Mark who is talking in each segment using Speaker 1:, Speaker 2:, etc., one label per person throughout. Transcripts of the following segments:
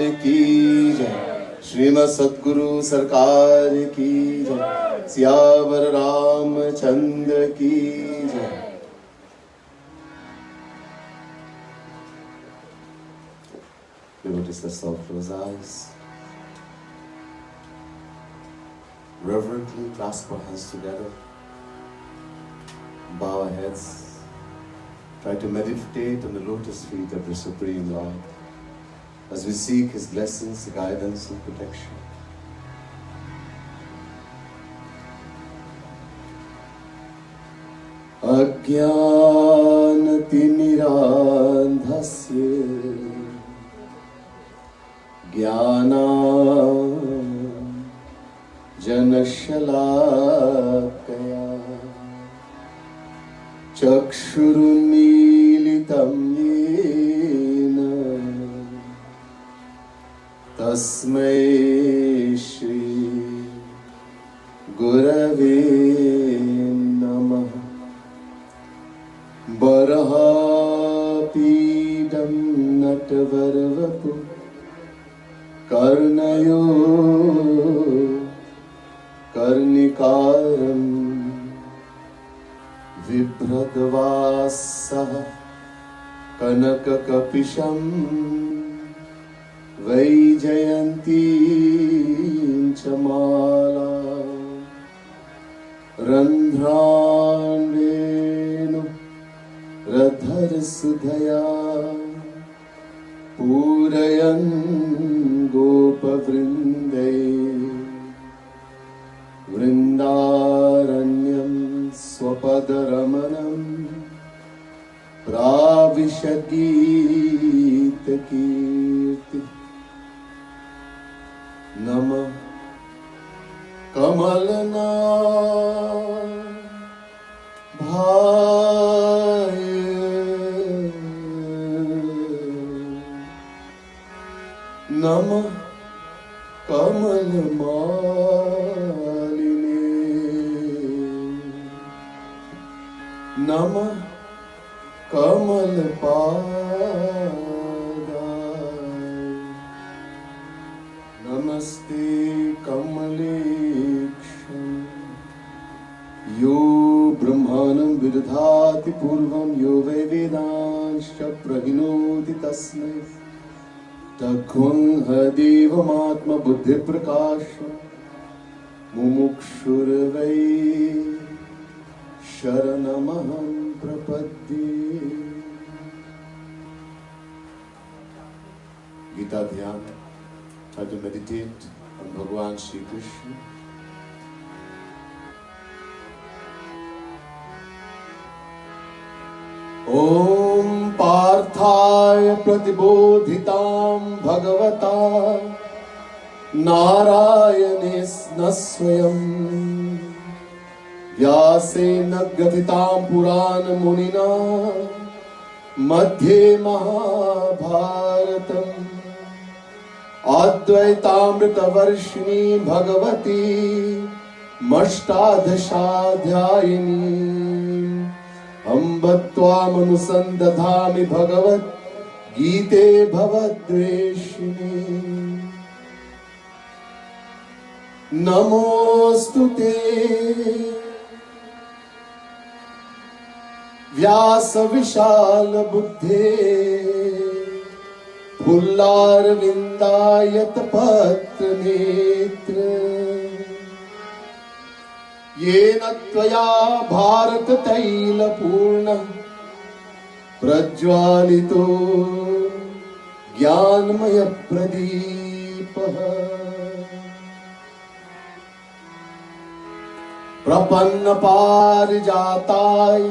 Speaker 1: की जय। श्रीमद् सद्गुरु सरकार की जय। सियावर रामचंद्र की जय। Notice the soft close eyes. Reverently clasp our hands together. Bow our heads. Try to meditate on the lotus feet of the Supreme Lord as we seek His blessings, guidance and protection. Ajnanatimirandhasya Janashalakaya Chakshurunmilitam yena Tasmai Shri Gurave Namah. Barahapidam Natavarvapu Karnayo Karnikaram Vibhradvasah Kanakakapisham Vaijayanti Chamala Randhrandenu Radhar Sudhaya Purayan Gopavrinde Vrindaranyam Swapadaramanam Pravishagita Kirti Nama Kamalana Bhaya Nama Kamal Maline Nama Kamal Pada Namaste Kamaleksham Yo Brahmanam Vidadhati Purvam Yo Vedanscha Prahinoti Tasmai Takhunhadevamatma Buddhi Prakasha Mumukshurvai Sharanamaham Prapadye. Gita Dhyana. Try to meditate on Bhagavan Shri Krishna. Om Parthaya Pratibodhitam Bhagavata Narayanesna Swayam Vyasena Gathitam Purana Munina Madhye Mahabharatam Advaitamrita Varshini Bhagavati Mashtadhashadhyayini Ambattvamanusandathami Bhagavat Gite Bhavadveshini Namostute Vyasa Vishala Buddhe Pullar Vindayat Patra Netra Yena Tvaya Bharat Taila Purna Prajwalito Jnanmaya Pradeepaha Prapanna Parijatai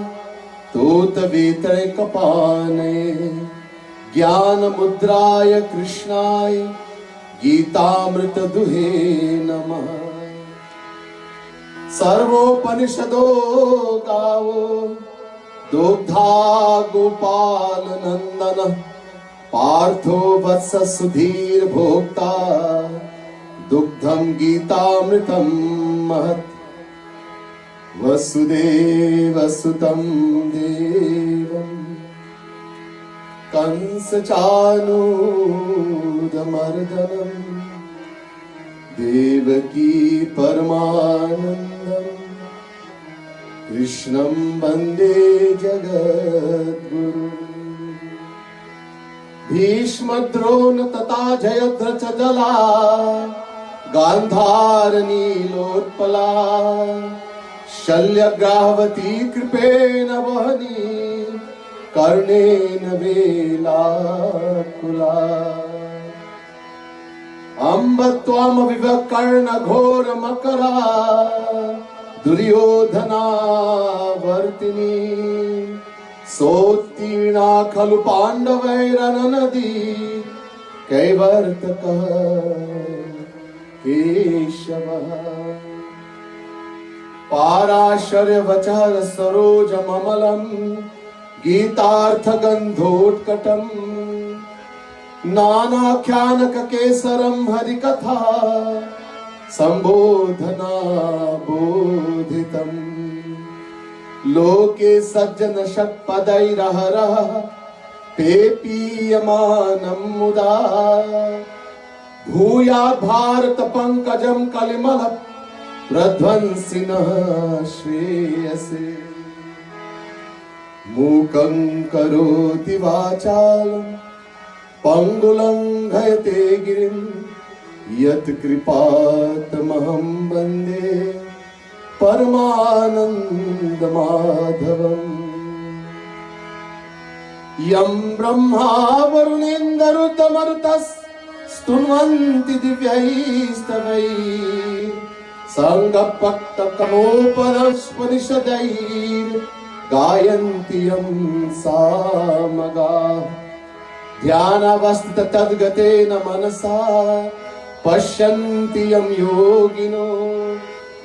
Speaker 1: Tota Vetrai Kapane Jnana Mudraya Krishnai Gitamrita Duhe Namah. Sarvopanishado Gavo Dugdha Gopal Nandana Partho Vatsa Sudhir Bhokta Dugdham Gitamritam Mahat Vasudeva Sutam Devam कंसचानूरमर्दनम् Devaki परमानन्दम् कृष्णं वन्दे जगद्गुरुम् भीष्मद्रोण तथा जयद्रथजला गान्धारनीलोत्पला शल्यग्राहवती कृपेण वहनी कर्णेन वेलाकुला अम्ब त्वामविवकर्णघोरमकरा दुर्योधनावर्तिनी सोत्तीर्णा खलु पाण्डवैरननदी कैवर्तकः केशवः पाराशर्यवचः सरोजममलम् गीतार्थगन्धोत्कटम् नानाख्यानककेसरं हरिकथा सम्बोधना बोधितम् लोके सज्जन षट्पदैरहरः पेपीयमानं मुदा भूयात् भारत पंकजं कलिमल प्रध्वंसिनः श्रेयसे मूकं करोति वाचालं पंगुलंघयते गिरिं यत् कृपातमहं वन्दे परमानन्दमाधवम् यं ब्रह्मा वरुणेन्दरुतमरुतस्तुन्वन्ति दिव्यैस्तवैः सङ्गपक्तकमोपरस्पनिषदैर्गायन्ति यं सामगाः ध्यानावस्थित तद्गतेन मनसा पश्यन्ति यं योगिनो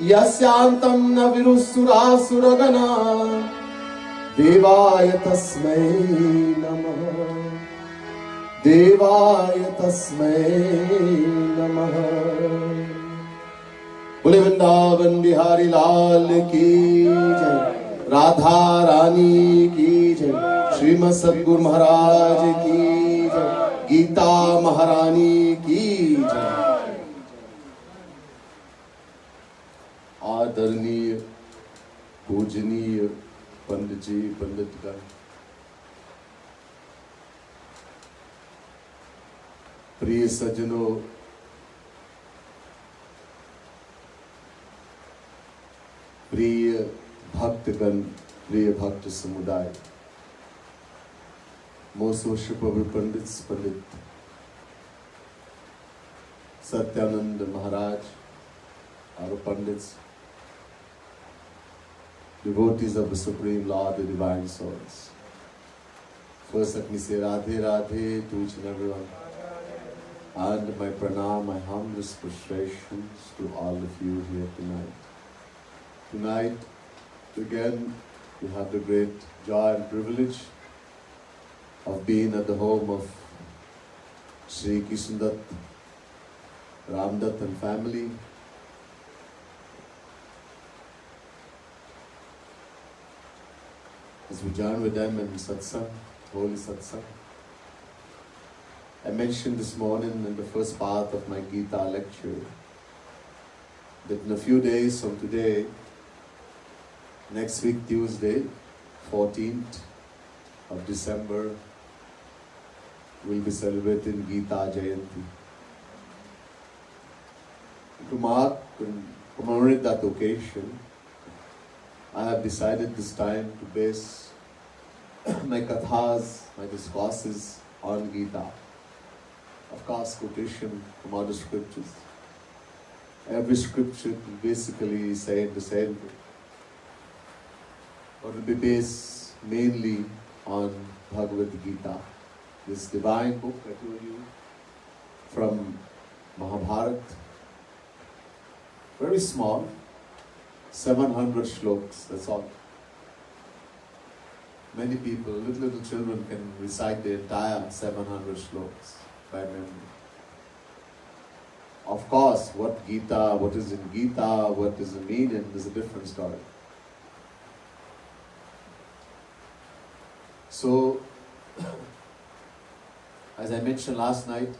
Speaker 1: यस्यान्तं न विरुसुरासुरगणा देवाय तस्मै नमः देवाय तस्मै नमः। बोले वृंदावन बिहारी लाल की जय, राधा रानी की जय, श्रीमद सद्गुरु महाराज की जय, गीता महारानी की जय। आदरणीय पूजनीय पंडित जी, पंडितगण, प्रिय सज्जनों, प्रिय भक्तगण, प्रिय भक्त समुदाय, most worshipable Pandit Satyanand Maharaj, our pandits, devotees of the Supreme Lord, the Divine Souls. First let me say Radhe Radhe to each and everyone, and my pranam, my humblest prostrations to all of you here tonight. Tonight, again, we have the great joy and privilege of being at the home of Sri Kishandatt, Ramdatt and family. As we join with them in satsang, holy satsang. I mentioned this morning in the first part of my Gita lecture that in a few days from today, next week Tuesday, 14th of December, we'll be celebrating Gita Jayanti. To mark and commemorate that occasion, I have decided this time to base my kathas, my discourses on Gita. Of course, quotation from other scriptures. Every scripture will basically say the same thing. But it will be based mainly on Bhagavad Gita, this divine book I told you from Mahabharata. Very small, 700 shlokas, that's all. Many people, little children can recite the entire 700 shlokas by memory. Of course, what is in Gita, what is the meaning is a different story. So, As I mentioned last night,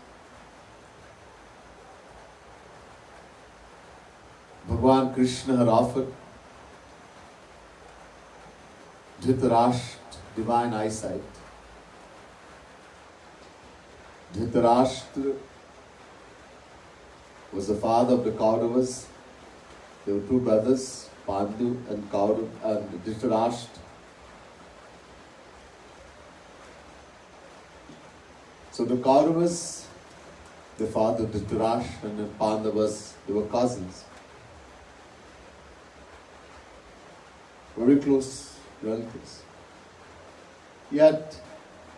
Speaker 1: Bhagwan Krishna had offered Dhritarashtra divine eyesight. Dhritarashtra was the father of the Kauravas. There were two brothers, Pandu and Kaurav and Dhritarashtra. So the Kauravas, the father Dhritarashtra, and the Pandavas, they were cousins. Very close relatives. Yet,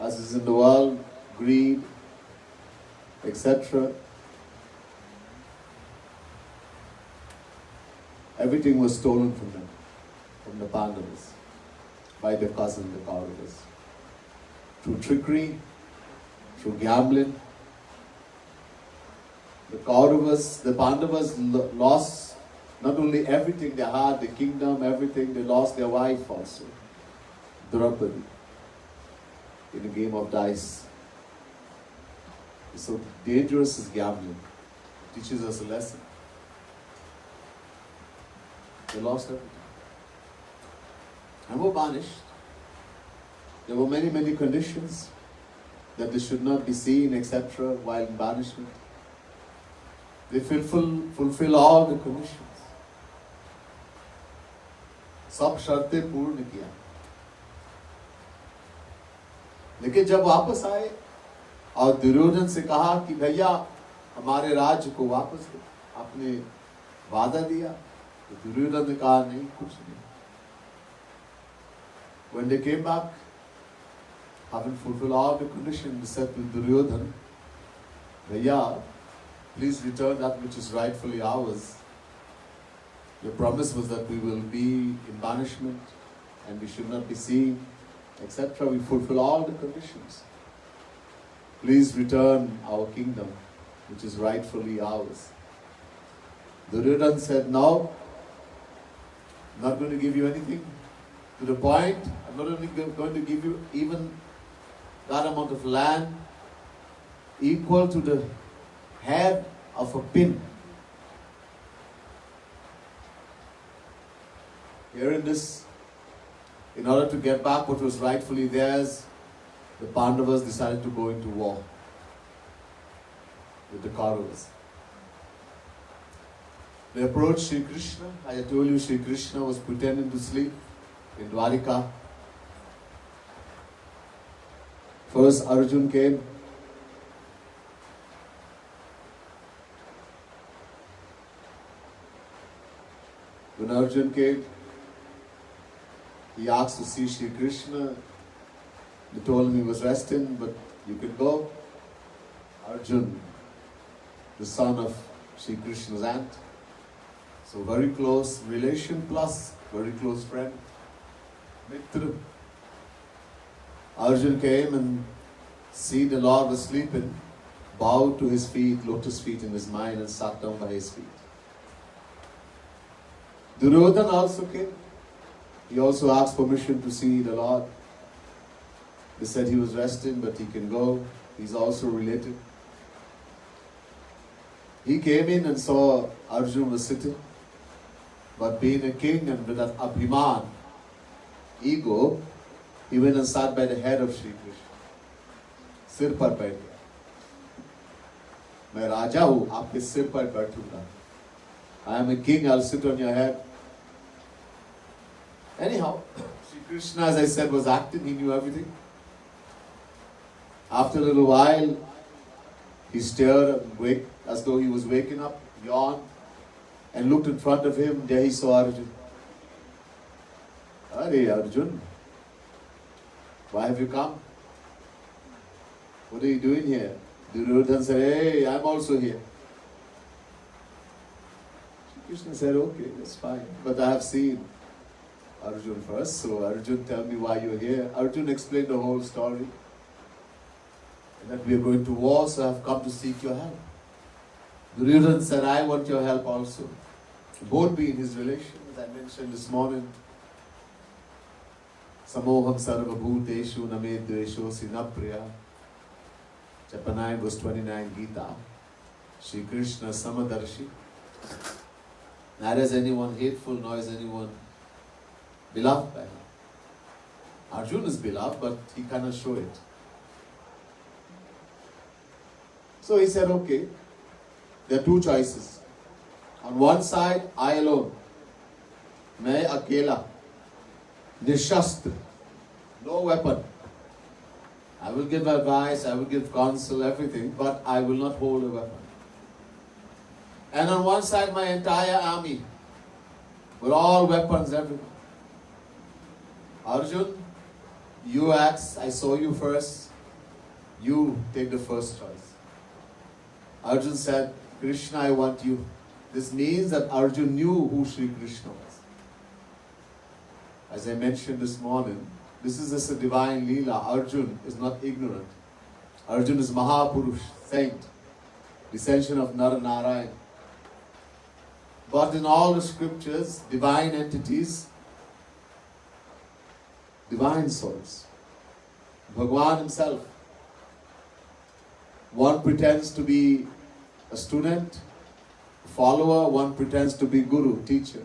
Speaker 1: as is in the world, greed, etc., everything was stolen from them, from the Pandavas, by their cousin, the Kauravas. Through trickery, through gambling, the Kauravas, the Pandavas lost not only everything they had, the kingdom, everything, they lost their wife also, Draupadi, in a game of dice. It's so dangerous is gambling. It teaches us a lesson. They lost everything. And were banished. There were many, many conditions that they should not be seen, etc., while in banishment. They fulfill all the conditions. सब शर्तें पूर्ण किया, लेकिन जब वापस आए और दुर्योधन से कहा कि भैया हमारे राज्य को वापस दो, आपने वादा दिया, तो दुर्योधन ने कहा नहीं, कुछ नहीं. When they came back, having fulfilled all the conditions, they said to Duryodhan, भैया, please return that which is rightfully ours. Your promise was that we will be in banishment and we should not be seen, etc. We fulfill all the conditions. Please return our kingdom, which is rightfully ours. Duryodhana said, no, I'm not going to give you anything. To the point, I'm not only going to give you even that amount of land equal to the head of a pin. Hearing this, in order to get back what was rightfully theirs, the Pandavas decided to go into war with the Kauravas. They approached Sri Krishna. I told you Sri Krishna was pretending to sleep in Dwarika. First Arjun came. When Arjun came, he asked to see Sri Krishna. They told him he was resting, but you can go. Arjun, the son of Sri Krishna's aunt. So very close relation plus very close friend. Mitra. Arjun came and see the Lord was sleeping, bowed to his feet, lotus feet in his mind, and sat down by his feet. Duryodhana also came. He also asked permission to see the Lord. They said he was resting, but he can go. He's also related. He came in and saw Arjun was sitting. But being a king and with that abhiman, ego, he went and sat by the head of Sri Krishna. सिर पर बैठ गया. मैं राजा हूँ, आपके सिर पर बैठूंगा. I am a king, I'll sit on your head. Anyhow, Sri Krishna, as I said, was acting, he knew everything. After a little while, he stirred and waked, as though he was waking up, yawned, and looked in front of him. There he saw Arjun. Hare Arjun, why have you come? What are you doing here? Duryodhana said, hey, I'm also here. Krishna said, okay, that's fine. But I have seen Arjun first, so Arjun, tell me why you're here. Arjun explained the whole story. And that we are going to war, so I have come to seek your help. Duryodhana said, I want your help also. Both be in his relation, as I mentioned this morning. Samoham sarva bhuteshu name dvesho sinapriya. Chapter 9, verse 29, Gita. Shri Krishna Samadarshi. Neither is anyone hateful, nor is anyone beloved by him. Arjuna is beloved, but he cannot show it. So he said, okay, there are two choices. On one side, I alone. Main akela. Nishastra. No weapon. I will give advice, I will give counsel, everything, but I will not hold a weapon. And on one side, my entire army, with all weapons, everything. Arjun, you ask, I saw you first, you take the first choice. Arjun said, Krishna, I want you. This means that Arjun knew who Sri Krishna was. As I mentioned this morning, this is just a divine Leela. Arjun is not ignorant. Arjun is Mahapurush, saint, descension of Nara-Narayan. But in all the scriptures, divine entities, divine souls, Bhagwan himself. One pretends to be a student, a follower, one pretends to be guru, teacher.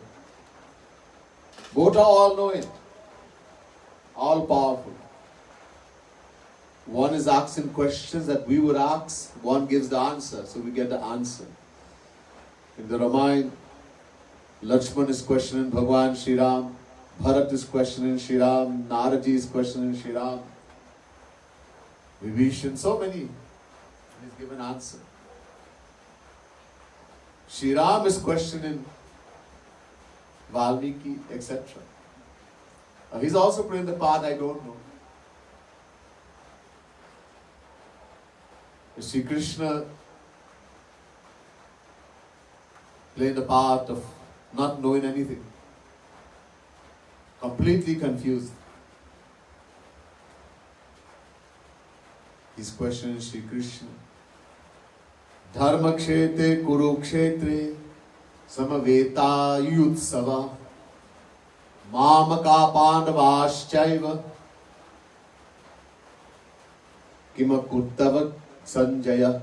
Speaker 1: Both are all knowing, all powerful. One is asking questions that we would ask, one gives the answer, so we get the answer. In the Ramayana, Lakshman is questioning Bhagwan Shri Ram, Bharat is questioning Shri Ram, Naraji is questioning Shri Ram, Vibhishan, so many. He's given answer. Shri Ram is questioning Valmiki, etc. He's also playing the part I don't know. Shri Krishna playing the part of not knowing anything, completely confused. He's questioning Shri Krishna. Dharma kshetre kurukshetre samaveta yutsava mamaka pandavaschaiva kimakurtava sanjaya.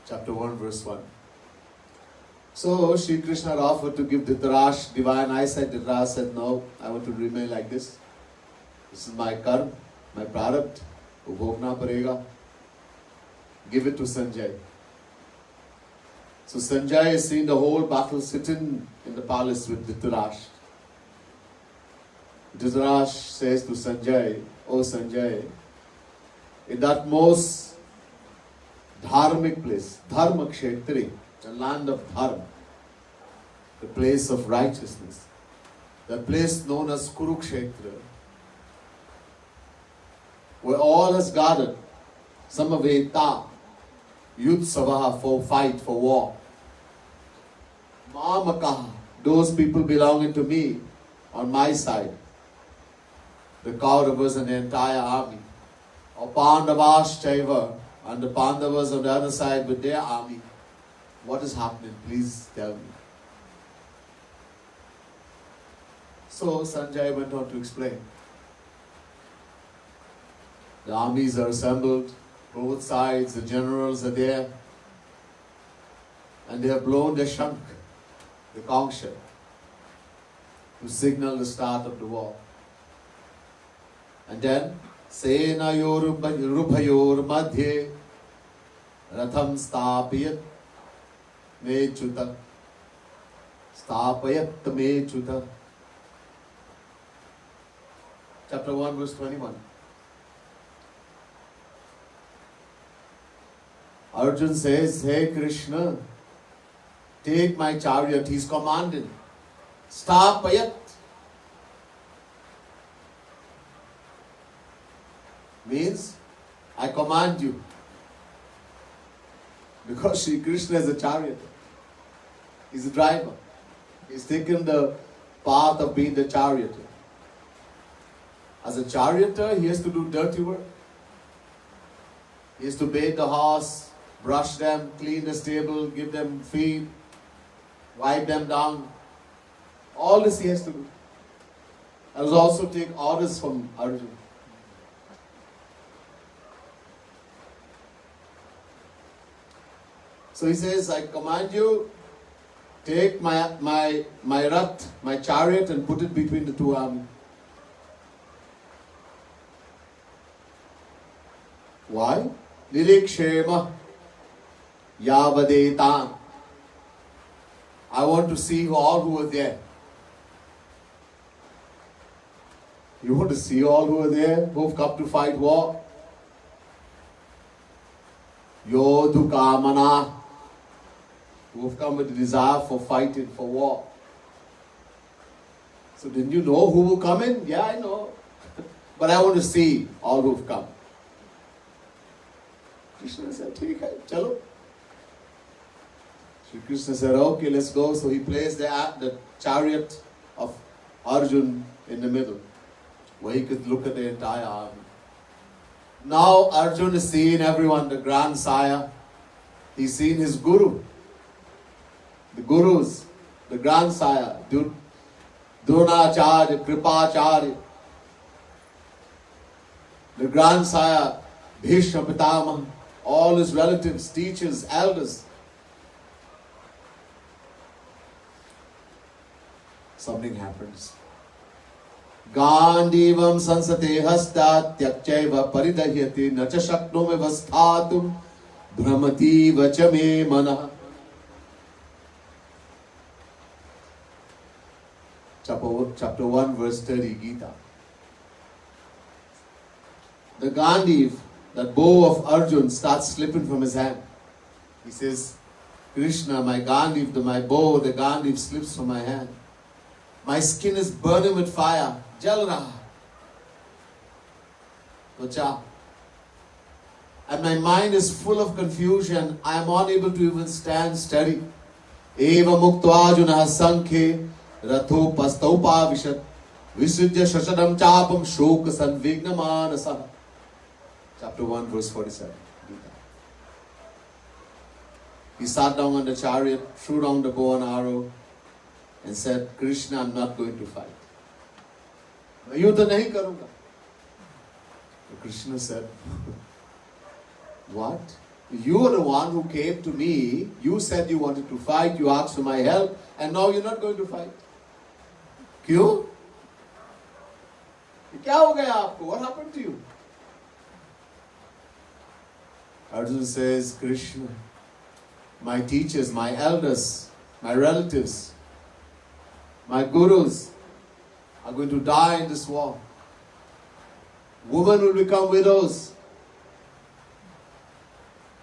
Speaker 1: Chapter 1, verse 1. So Shri Krishna offered to give Dhritarashtra divine eyesight. Dhritarashtra said, no, I want to remain like this. This is my karma, my prarabdha. Bhogna parega. Give it to Sanjay. So Sanjay is seeing the whole battle sitting in the palace with Dhritarashtra. Dhritarashtra says to Sanjay, oh Sanjay, in that most dharmic place, Dharma Kshetri, the land of Dharma, the place of righteousness, the place known as Kurukshetra, where all has gathered, Samaveta, Yutsavaha, for fight, for war. Mamaka, those people belonging to me, on my side. The Kauravas and the entire army. Or Pandavas Chaiva, and the Pandavas on the other side with their army. What is happening? Please tell me. So Sanjay went on to explain. The armies are assembled, both sides, the generals are there, and they have blown the shank, the conch shell, to signal the start of the war. And then, Senayor Rubhayor Madhye Ratham Stapayat Mechuta Stapayat Mechuta. Chapter 1, verse 21. Arjun says, hey Krishna, take my chariot. He's commanding. Stapayat. Means, I command you. Because Shri Krishna is a chariot. He's a driver. He's taken the path of being the charioteer. As a charioteer, he has to do dirty work. He has to bathe the horse, brush them, clean the stable, give them feed, wipe them down. All this he has to do. And also take orders from Arjuna. So he says, I command you, take my rath, my chariot, and put it between the two armies. Why? Nirikshema Yavadetan. I want to see all who are there. You want to see all who are there, who've come to fight war? Yodhu Kamana, who've come with a desire for fighting, for war. So didn't you know who will come in? Yeah, I know. But I want to see all who've come. Krishna said, "Theek hai, chalo." Shri Krishna said, "Okay, let's go." So he placed the chariot of Arjun in the middle, where he could look at the entire army. Now Arjun is seeing everyone, the grandsire. He's seen his guru, the gurus, the grandsire, Dronacharya, Kripacharya, the grandsire, Bhishma Pitama, all his relatives, teachers, elders. Something happens. Gandivam sansate hasta tyakchaiva paridahyate nacha shaknome vasthatum brahmati vachame manah. Chapter 1 verse 30 Gita. The Gandiv, that bow of Arjun, starts slipping from his hand. He says, Krishna, my Gandiv, my bow, the Gandiv slips from my hand. My skin is burning with fire. Jal raha. Vacha. And my mind is full of confusion. I am unable to even stand steady. Eva muktva junah sankhe ratho pastaupa vishat visujya shashadam chapam shok sanvigna manasa. Chapter 1 verse 47. He sat down on the chariot, threw down the bow and arrow, and said, Krishna, I'm not going to fight. Yudha nahi karunga. Krishna said, what? You are the one who came to me. You said you wanted to fight. You asked for my help. And now you're not going to fight. Kyun? Kya ho gaya aapko? What happened to you? Arjuna says, Krishna, my teachers, my elders, my relatives, my gurus are going to die in this war. Women will become widows.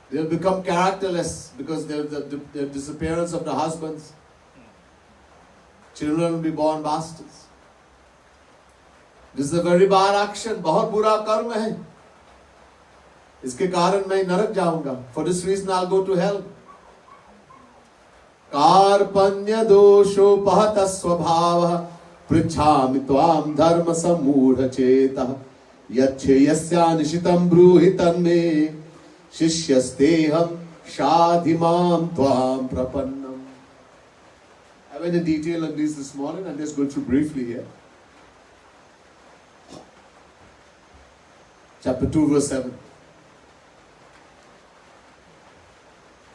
Speaker 1: They'll become characterless because the disappearance of the husbands. Children will be born bastards. This is a very bad action. बहुत बुरा कर्म है. इसके कारण मैं नरक जाऊंगा. For this reason I'll go to hell. कार्पण्य दोषोपहत स्वभावः पृच्छामि त्वां धर्म सम्मूढ़ चेतः यच्छेयस्यानिशितं ब्रूहि तन्मे शिष्यस्तेहं शाधिमां त्वां प्रपन्नम्. I went in detail on this morning. I'm just going through briefly here. Chapter 2 verse 7.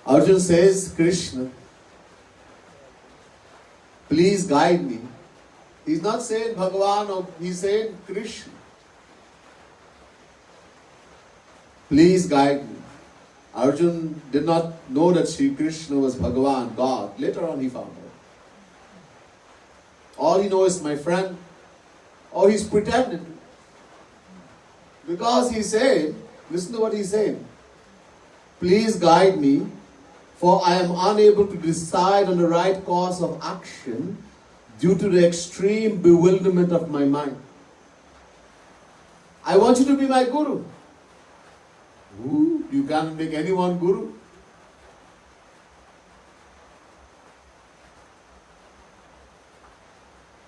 Speaker 1: Arjuna says, Krishna, please guide me. He's not saying Bhagavan, or he's saying Krishna. Please guide me. Arjuna did not know that Sri Krishna was Bhagavan, God. Later on he found out. All he knows is my friend, or he's pretending. Because he's saying, listen to what he's saying. Please guide me, for I am unable to decide on the right course of action due to the extreme bewilderment of my mind. I want you to be my guru. Ooh, you can't make anyone guru.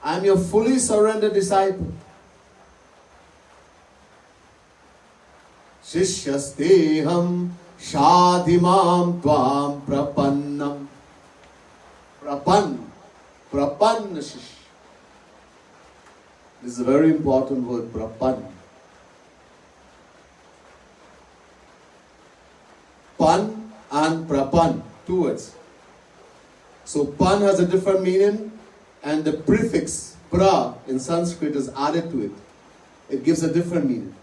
Speaker 1: I am your fully surrendered disciple. Shishyasteham shadhimam tvam prapannam. Prapanna shishya. This is a very important word, prapanna. Pan and prapan. Two words. So pan has a different meaning, and the prefix pra in Sanskrit is added to it. It gives a different meaning.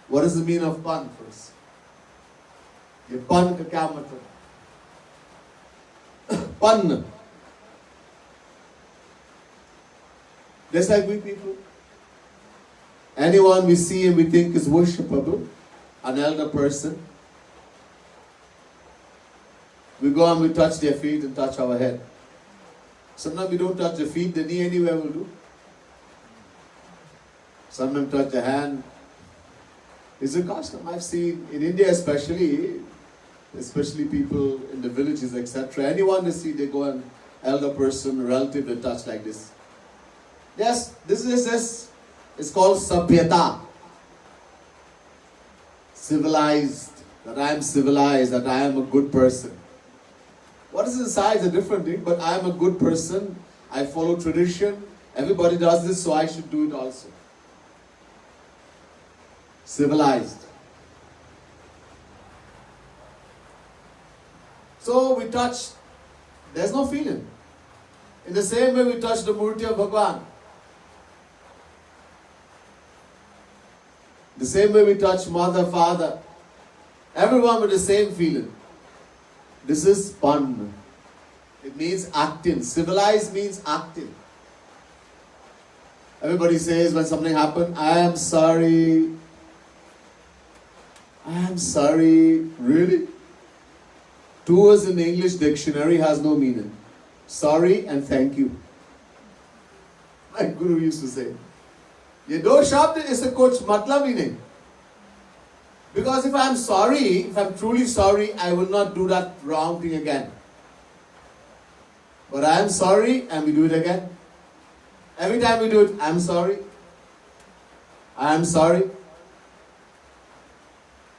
Speaker 1: What is the meaning of pan first? ये pan का क्या मतलब? Pan. Just like we people. Anyone we see and we think is worshipable, an elder person, we go and we touch their feet and touch our head. Sometimes we don't touch the feet, the knee anywhere will do. Sometimes touch the hand. It's a custom I've seen in India especially people in the villages, etc. Anyone they see, they go and elder person, relative, they touch like this. Yes, this is it's called sabhyata. Civilized, that I am civilized, that I am a good person. What is inside is a different thing, but I am a good person, I follow tradition, everybody does this, so I should do it also. Civilized. So we touch, there's no feeling. In the same way we touch the Murti of Bhagwan. The same way we touch mother, father. Everyone with the same feeling. This is pan. It means acting. Civilized means acting. Everybody says when something happens, I am sorry. I am sorry. Really? Two words in the English dictionary has no meaning. Sorry and thank you. My guru used to say. ये दो शब्द इससे कुछ मतलब ही नहीं. Because if I'm sorry, if I'm truly sorry, I will not do that wrong thing again. But I am sorry and we do it again. Every time we do it, I'm sorry. I am sorry.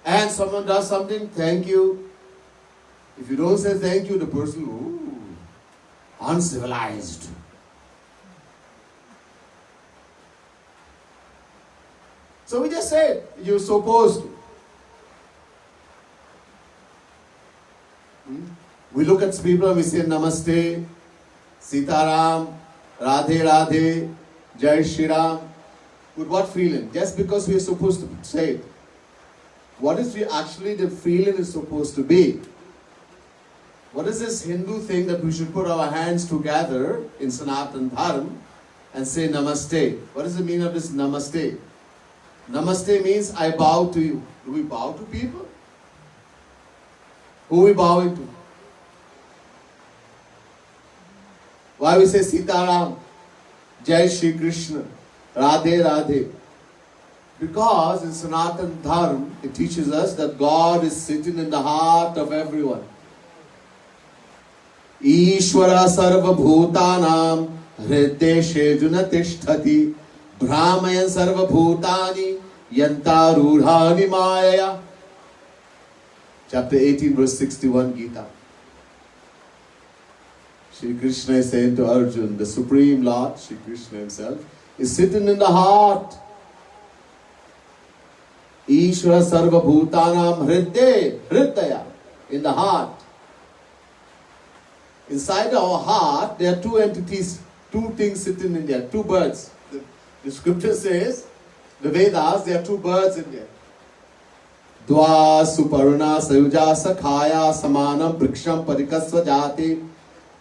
Speaker 1: And someone does something, thank you. If you don't say thank you, the person, ooh, uncivilized. So we just say, you're supposed to. We look at people and we say Namaste, Sitaram, Radhe Radhe, Jai Shri Ram. With what feeling? Just because we are supposed to say it. What is actually the feeling is supposed to be? What is this Hindu thing that we should put our hands together in Sanatan Dharma and say Namaste? What is the meaning of this Namaste? Namaste means I bow to you. Do we bow to people? Who are we bowing to? Why we say Sitaram, Jai Shri Krishna, Radhe Radhe? Because in Sanatan Dharma, it teaches us that God is sitting in the heart of everyone. Ishvara sarva bhutanam hriddeshe junatishthati brahmayan sarva bhutani yantarurhani maya. Chapter 18 verse 61 Gita. Shri Krishna is saying to Arjuna, the Supreme Lord, Shri Krishna himself, is sitting in the heart. Ishvara sarva bhutanam hriddaya, in the heart. Inside our heart, there are two entities, two things sitting in there, two birds. The scripture says, the Vedas, there are two birds in there. Dva suparuna sayuja sakhaya samanam briksham parikasva jati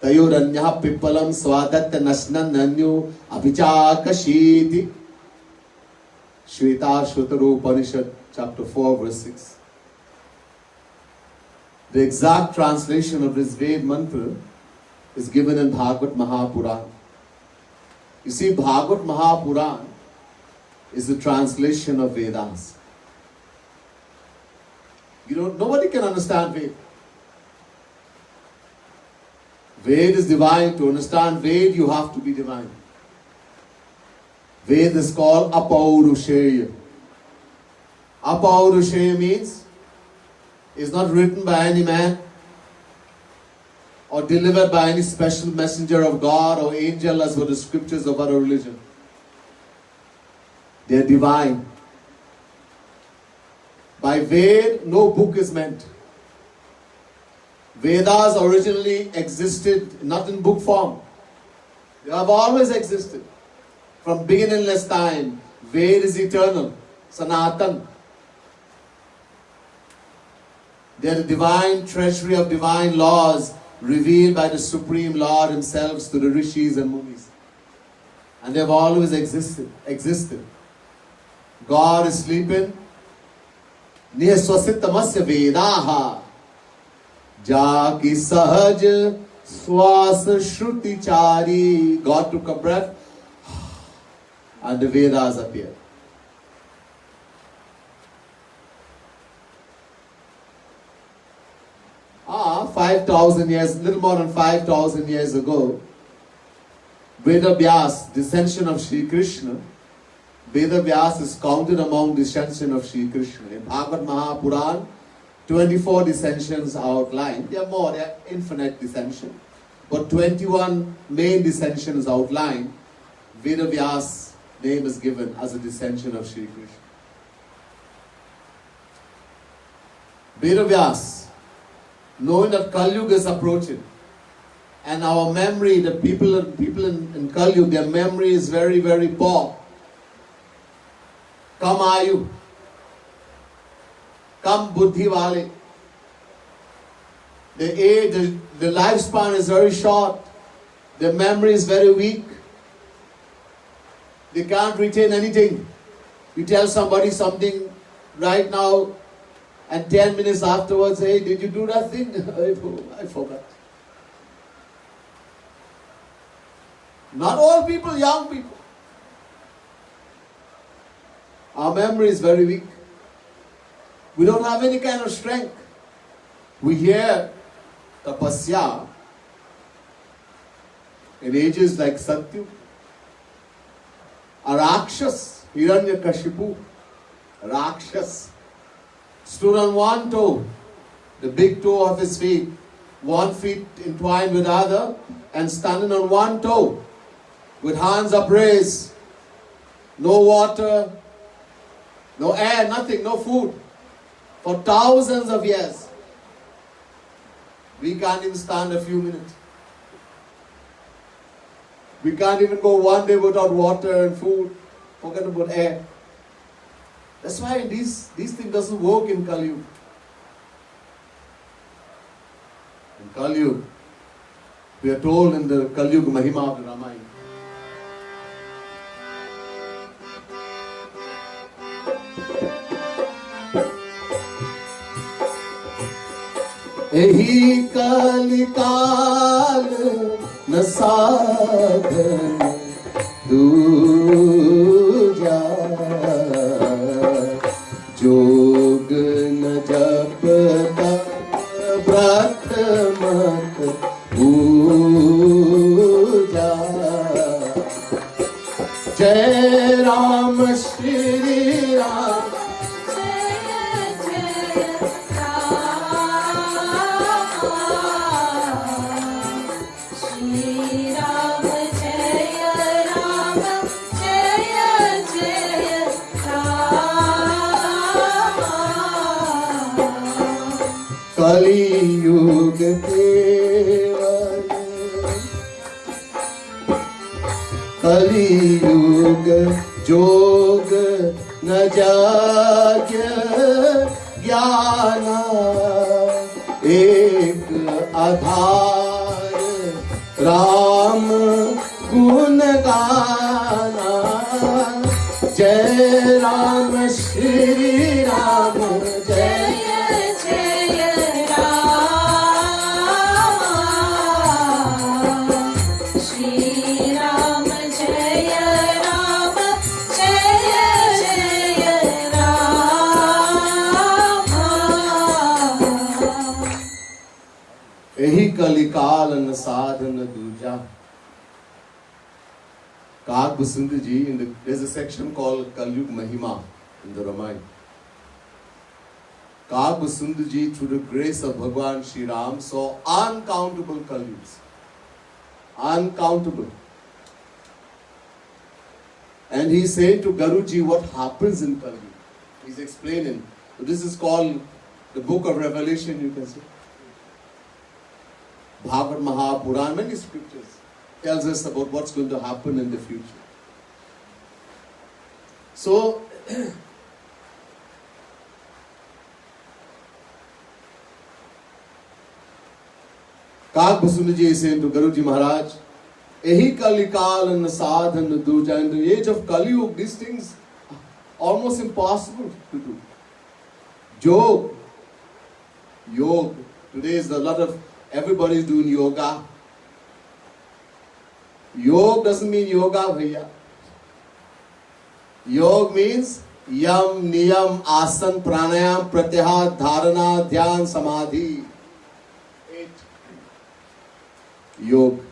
Speaker 1: tayuranya pippalam swadatya nasnan nanyu abhichakashiti. Shveta Shvataru Upanishad, chapter 4, verse 6. The exact translation of this Ved mantra is given in Bhagavad Mahapuran. You see, Bhagavad Mahapuran is the translation of Vedas. Nobody can understand Ved. Ved is divine. To understand Ved, you have to be divine. Ved is called Apaurusheya. Apaurusheya means is not written by any man or delivered by any special messenger of God or angel as were the scriptures of our religion. They are divine. By Ved, no book is meant. Vedas originally existed not in book form. They have always existed. From beginningless time, Ved is eternal, Sanatan. They are the divine treasury of divine laws revealed by the Supreme Lord Himself to the Rishis and Munis. And they have always existed. God is sleeping. Nihaswasitamasya Vedaha. Jaki Sahaj Swasa Shruti Chari. God took a breath and the Vedas appeared. 5,000 years, little more than 5,000 years ago, Veda Vyas, descension of Sri Krishna, Veda Vyas is counted among descension of Sri Krishna. In Bhagavad Mahapuran, 24 descensions are outlined. There are more, there are infinite descension. But 21 main descensions outlined. Veda Vyas name is given as a descension of Sri Krishna. Veda Vyas, knowing that Kali Yuga is approaching, and our memory, the people in Kali Yuga, their memory is very, very poor. Kam ayu, kam buddhi wale. The age, the lifespan is very short. Their memory is very weak. They can't retain anything. You tell somebody something right now, and 10 minutes afterwards, hey, did you do that thing? I forgot. Not all people, young people. Our memory is very weak. We don't have any kind of strength. We hear tapasya in ages like Satyu, a Rakshas, Hiranyakashipu, Rakshas, stood on one toe, the big toe of his feet, one feet entwined with other, and standing on one toe, with hands upraised, no water, no air, nothing, no food, for thousands of years. We can't even stand a few minutes. We can't even go one day without water and food. Forget about air. That's why these things doesn't work in Kali Yuga. In Kali Yuga, we are told in the Kali Yuga Mahima of the Ramayana. Ehi Kali Kal na sadhan दूजा जोग न जपता व्रत मत पूजा जय Ram Shri Ram Kali Yuga Keval Kali Yuga Jog Na Jagya Jnana Ek Adhar Ram Gun Gana Jai Ram Shri Ram Jai Kalikal and sadhana duja. Kag Basundar ji, there's a section called Kali Yuga Mahima in the Ramayana. Kag Basundar ji, through the grace of Bhagwan Shri Ram, saw uncountable Kali Yugas. Uncountable. And he said to Garuji what happens in Kali Yuga. He's explaining. So this is called the book of Revelation, you can say. Bhagavad Mahapuran, many scriptures tells us about what's going to happen in the future. So, Kag Basunaji is saying to Guruji Maharaj, Ehi Kalikal and Sadhan Duja, in the age of Kali Yuga, these things almost impossible to do. Yoga. Today is a lot of, everybody is doing yoga. Yoga doesn't mean yoga, bhaiya. Yoga means yam, niyam, asan, pranayam, pratyahar, dharana, dhyan, samadhi. 8. Yoga.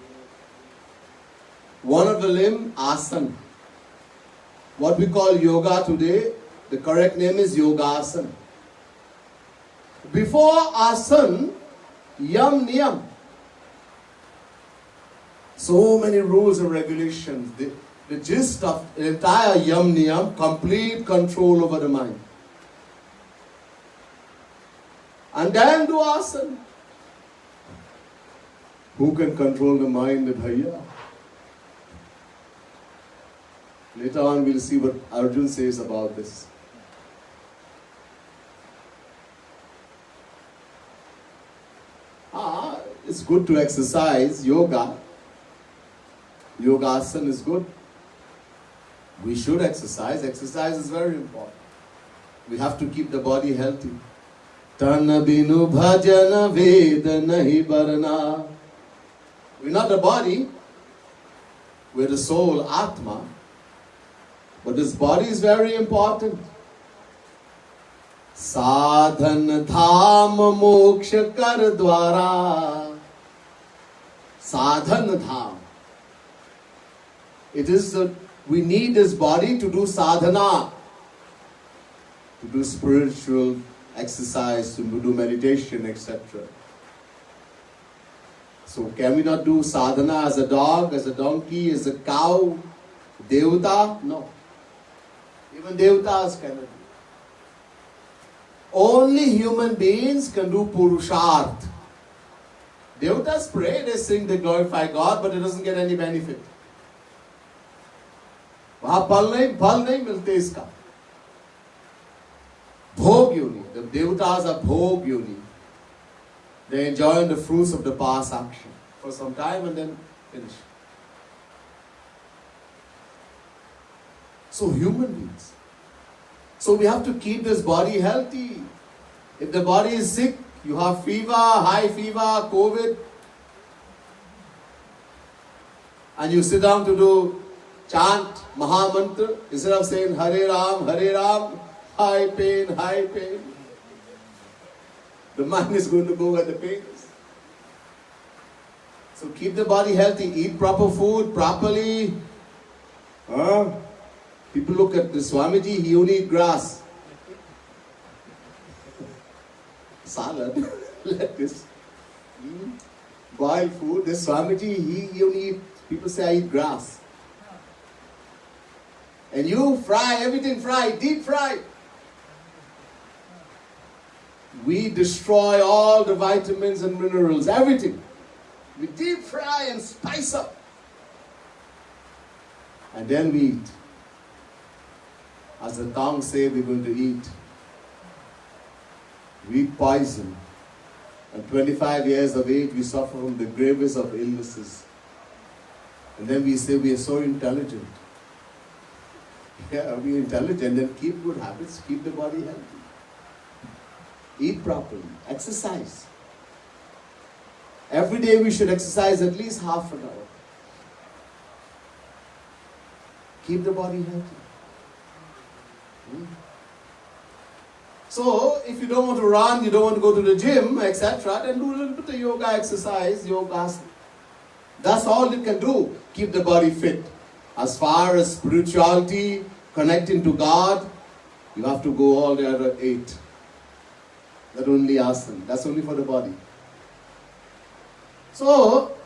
Speaker 1: One of the limb, asan. What we call yoga today, the correct name is yogasana. Before asan, yam, niyam. So many rules and regulations. The gist of the entire yam, niyam, complete control over the mind. And then do asan. Who can control the mind, bhaiya? Later on we'll see what Arjun says about this. It's good to exercise yoga. Yogasana is good. We should exercise. Exercise is very important. We have to keep the body healthy. Tana binu bhajana veda nahi barna. We're not the body. We're the soul, Atma. But this body is very important. Sadhan dham moksha kar dwara. Sadhan dham. It is we need this body to do sadhana, to do spiritual exercise, to do meditation, etc. So can we not do sadhana as a dog, as a donkey, as a cow, devata? No. Even devatas cannot do. Only human beings can do purusharth. Devatas pray, they sing, they glorify God, but it doesn't get any benefit. वहाँ फल नहीं मिलते इसका. Bhog yoni. The devatas are bhog yoni. They enjoy the fruits of the past action for some time and then finish. So human beings. So we have to keep this body healthy. If the body is sick, you have fever, high fever, COVID, and you sit down to do chant Mahamantra, instead of saying Hare Ram, high pain. The mind is going to go where the pain is. So keep the body healthy, eat proper food properly. People look at the Swamiji, he only eat grass. Salad, lettuce, boiled food. This Swamiji, he only eat, people say I eat grass. And you fry, everything fried, deep fried. We destroy all the vitamins and minerals, everything. We deep fry and spice up. And then we eat. As the tongue say, we're going to eat. We eat poison. At 25 years of age, we suffer from the gravest of illnesses. And then we say we are so intelligent. Yeah, be intelligent and keep good habits, keep the body healthy. Eat properly, exercise. Every day we should exercise at least half an hour. Keep the body healthy. So, if you don't want to run, you don't want to go to the gym, etc., then do a little bit of yoga exercise, yogasana. That's all it can do, keep the body fit. As far as spirituality, connecting to God, you have to go all the other 8. That only asana. That's only for the body. So,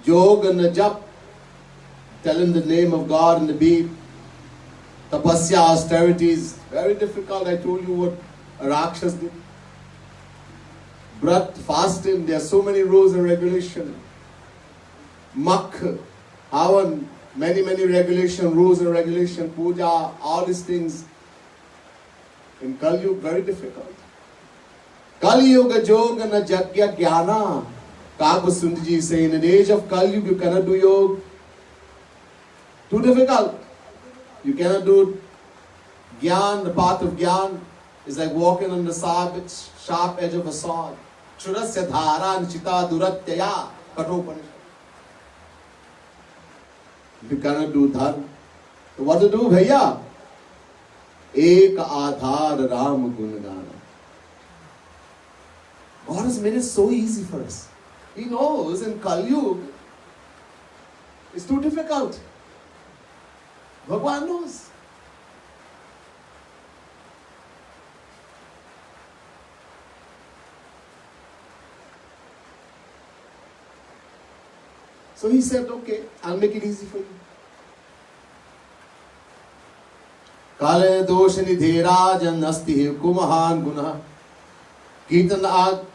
Speaker 1: yoga and jap, telling the name of God in the beat, tapasya, austerities, very difficult. I told you what a Rakshas did. Vrat, fasting, there are so many rules and regulations. Mak, Havan, many regulations, rules and regulations, puja, all these things. In Kali Yuga, very difficult. Kali Yuga Yoga na Jagya Jnana. Kagbasundji say, in an age of Kali Yuga, you cannot do yoga. Too difficult. You cannot do Gyan, the path of Gyan is like walking on the sharp edge of a sword. Churasya dhara nchita duratyaya katopanishad. You cannot do dharma. So what to do, bhaiya? Ek aadhar Ram Gunagana. God has made it so easy for us. He knows in Kali Yuga it's too difficult. Bhagwan knows. So he said, okay, I'll make it easy for you. Kale doshani dherajan asti kumahan guna. Kirtan Ag,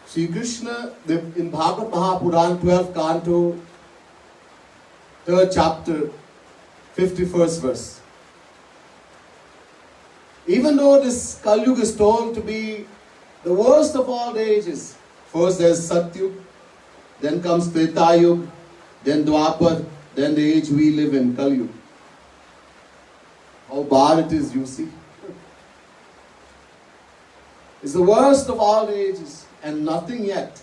Speaker 1: Sri Krishna, in Bhagavad Mahapuran, 12th canto, 3rd chapter, 51st verse. Even though this Kali Yuga is told to be the worst of all the ages, first there's Satyug, then comes Treta Yuga, then Dwapar, then the age we live in, Kali Yuga. How bad it is, you see. It's the worst of all the ages, and nothing yet.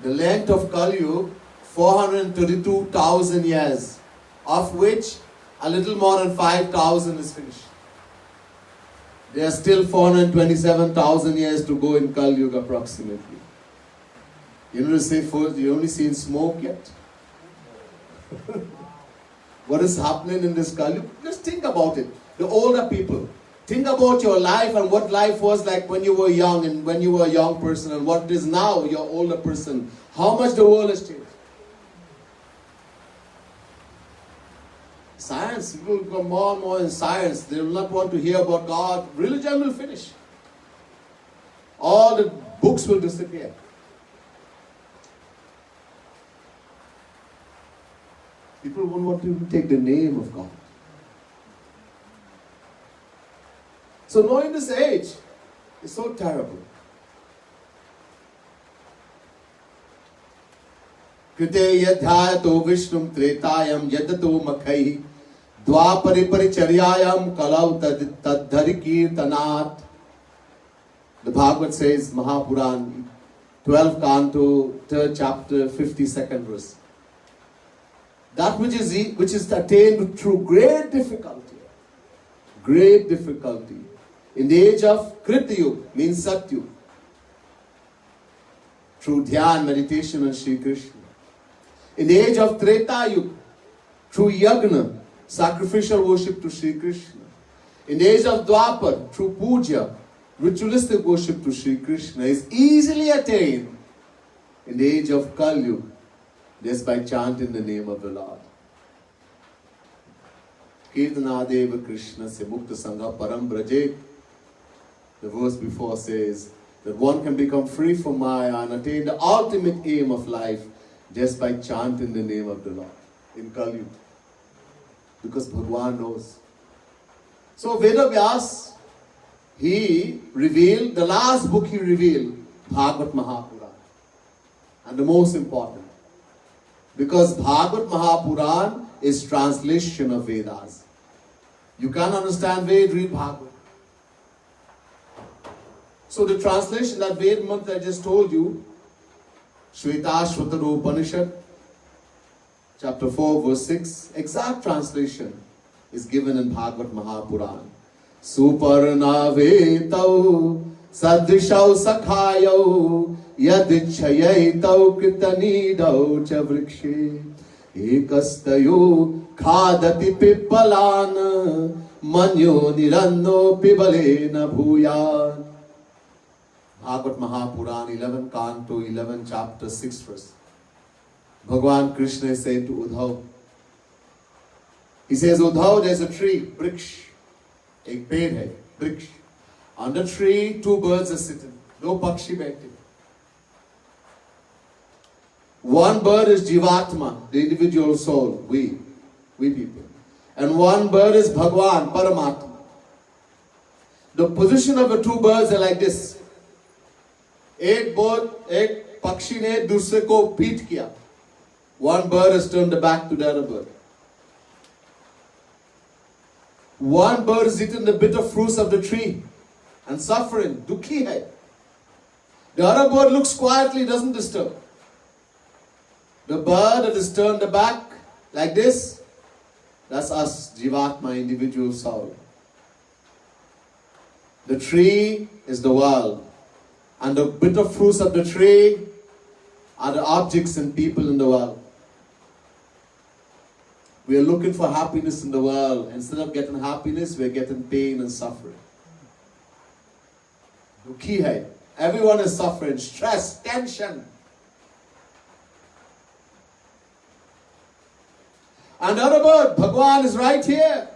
Speaker 1: The length of Kali Yuga, 432,000 years, of which a little more than 5,000 is finished. There are still 427,000 years to go in Kali Yuga approximately. You know to say first, you only seen smoke yet? What is happening in this Kali Yuga? Just think about it. The older people, think about your life and what life was like when you were young and when you were a young person and what it is now, you're older person. How much the world has changed. Science, people will go more and more in science. They will not want to hear about God. Religion will finish. All the books will disappear. People won't want to even take the name of God. So knowing this age is so terrible. Krite yadhyato vishnum tretayam yadato makhai dvapari paricharyayam kalau tadhari kirtanat. The Bhagavad says, Mahapuran, 12th canto, 3rd chapter, 52nd verse. That which is attained through great difficulty. Great difficulty. In the age of Krita Yuga, means Satyug. Through Dhyan, meditation on Sri Krishna. In the age of Treta Yuga, through Yagna, sacrificial worship to Sri Krishna. In the age of Dwapar, through Puja, ritualistic worship to Sri Krishna is easily attained. In the age of Kali Yuga, just by chanting the name of the Lord. Kirtanadeva Krishna se mukta sangha param braje. The verse before says that one can become free from Maya and attain the ultimate aim of life just by chanting the name of the Lord in Kali Yuga. Because Bhagwan knows. So Veda Vyas, he revealed, the last book he revealed, Bhagavad Mahapuran. And the most important. Because Bhagavad Mahapuran is translation of Vedas. You can't understand Ved, read Bhagavad. So the translation, that Ved mantra I just told you, Shvetashvatara Upanishad, chapter 4, verse 6, exact translation is given in Bhagavad Mahapuran. Suparna vetau sadrishau sakhayau yadichayatau kritanidau cha vrikshe ekastayo khadati pippalana manyo niranno pibalena bhuyat. Bhagavad Mahapuran, 11 canto, 11 chapter, 6 verse. Bhagwan Krishna is saying to Uddhav, he says, Uddhav, there's a tree, Briksh. Ek ped hai, Briksh. On the tree, two birds are sitting. दो पक्षी बैठे. One bird is Jivatma, the individual soul, we people. And one bird is Bhagwan, Paramatma. The position of the two birds are like this. एक पक्षी ने दूसरे को beat किया. One bird has turned the back to the other bird. One bird is eating the bitter fruits of the tree and suffering, dukhi hai. The other bird looks quietly, doesn't disturb. The bird that is turned the back like this, that's us, Jivatma, individual soul. The tree is the world, and the bitter fruits of the tree are the objects and people in the world. We are looking for happiness in the world. Instead of getting happiness, we are getting pain and suffering. Dukhi hai. Everyone is suffering, stress, tension. And the other bird, Bhagwan, is right here.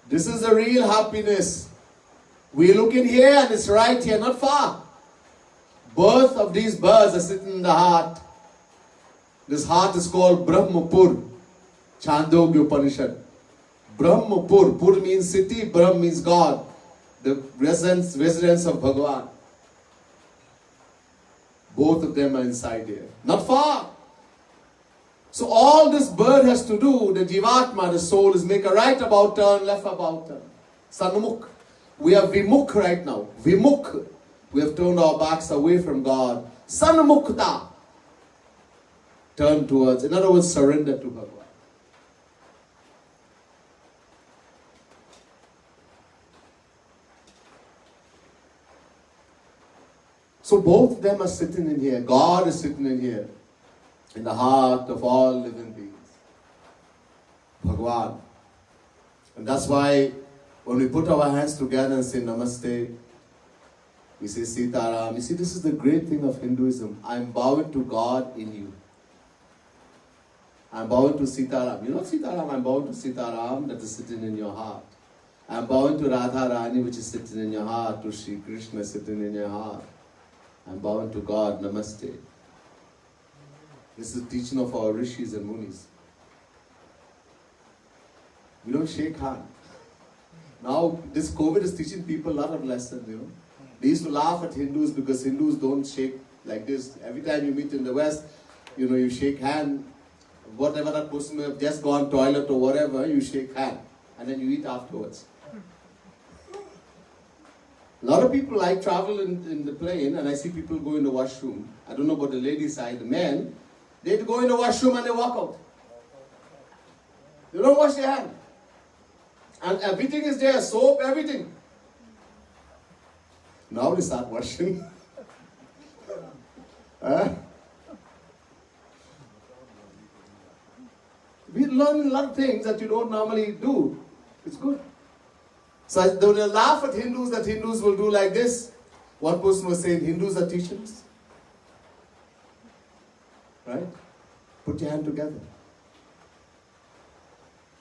Speaker 1: This is the real happiness. We look in here and it's right here, not far. Both of these birds are sitting in the heart. This heart is called Brahmapur, Chandogya Upanishad. Brahmapur, Pur means city, Brahm means God, the residence of Bhagwan. Both of them are inside here, not far. So all this bird has to do, the Jivatma, the soul, is make a right about turn, left about turn. Sanmukh. We are Vimukh right now. Vimukh. We have turned our backs away from God. Sanmukta. Turn towards, in other words, surrender to Bhagwan. So both of them are sitting in here. God is sitting in here, in the heart of all living beings. Bhagwan. And that's why when we put our hands together and say Namaste, we say Sitaram. You see, this is the great thing of Hinduism. I am bowing to God in you. I am bowing to Sitaram. You know Sitaram? I am bowing to Sitaram that is sitting in your heart. I am bowing to Radha Rani which is sitting in your heart, to Sri Krishna sitting in your heart. I am bowing to God. Namaste. This is the teaching of our rishis and munis. We don't shake hands. Now, this COVID is teaching people a lot of lessons, you know. They used to laugh at Hindus because Hindus don't shake like this. Every time you meet in the West, you know, you shake hand. Whatever that person may have just gone toilet or whatever, you shake hand. And then you eat afterwards. A lot of people like travel in the plane, and I see people go in the washroom. I don't know about the ladies' side. The men, they go in the washroom and they walk out. They don't wash their hands. And everything is there, soap, everything. Now they start washing. We learn a lot of things that you don't normally do. It's good. So they will laugh at Hindus that Hindus will do like this. One person was saying Hindus are teachers. Right? Put your hand together.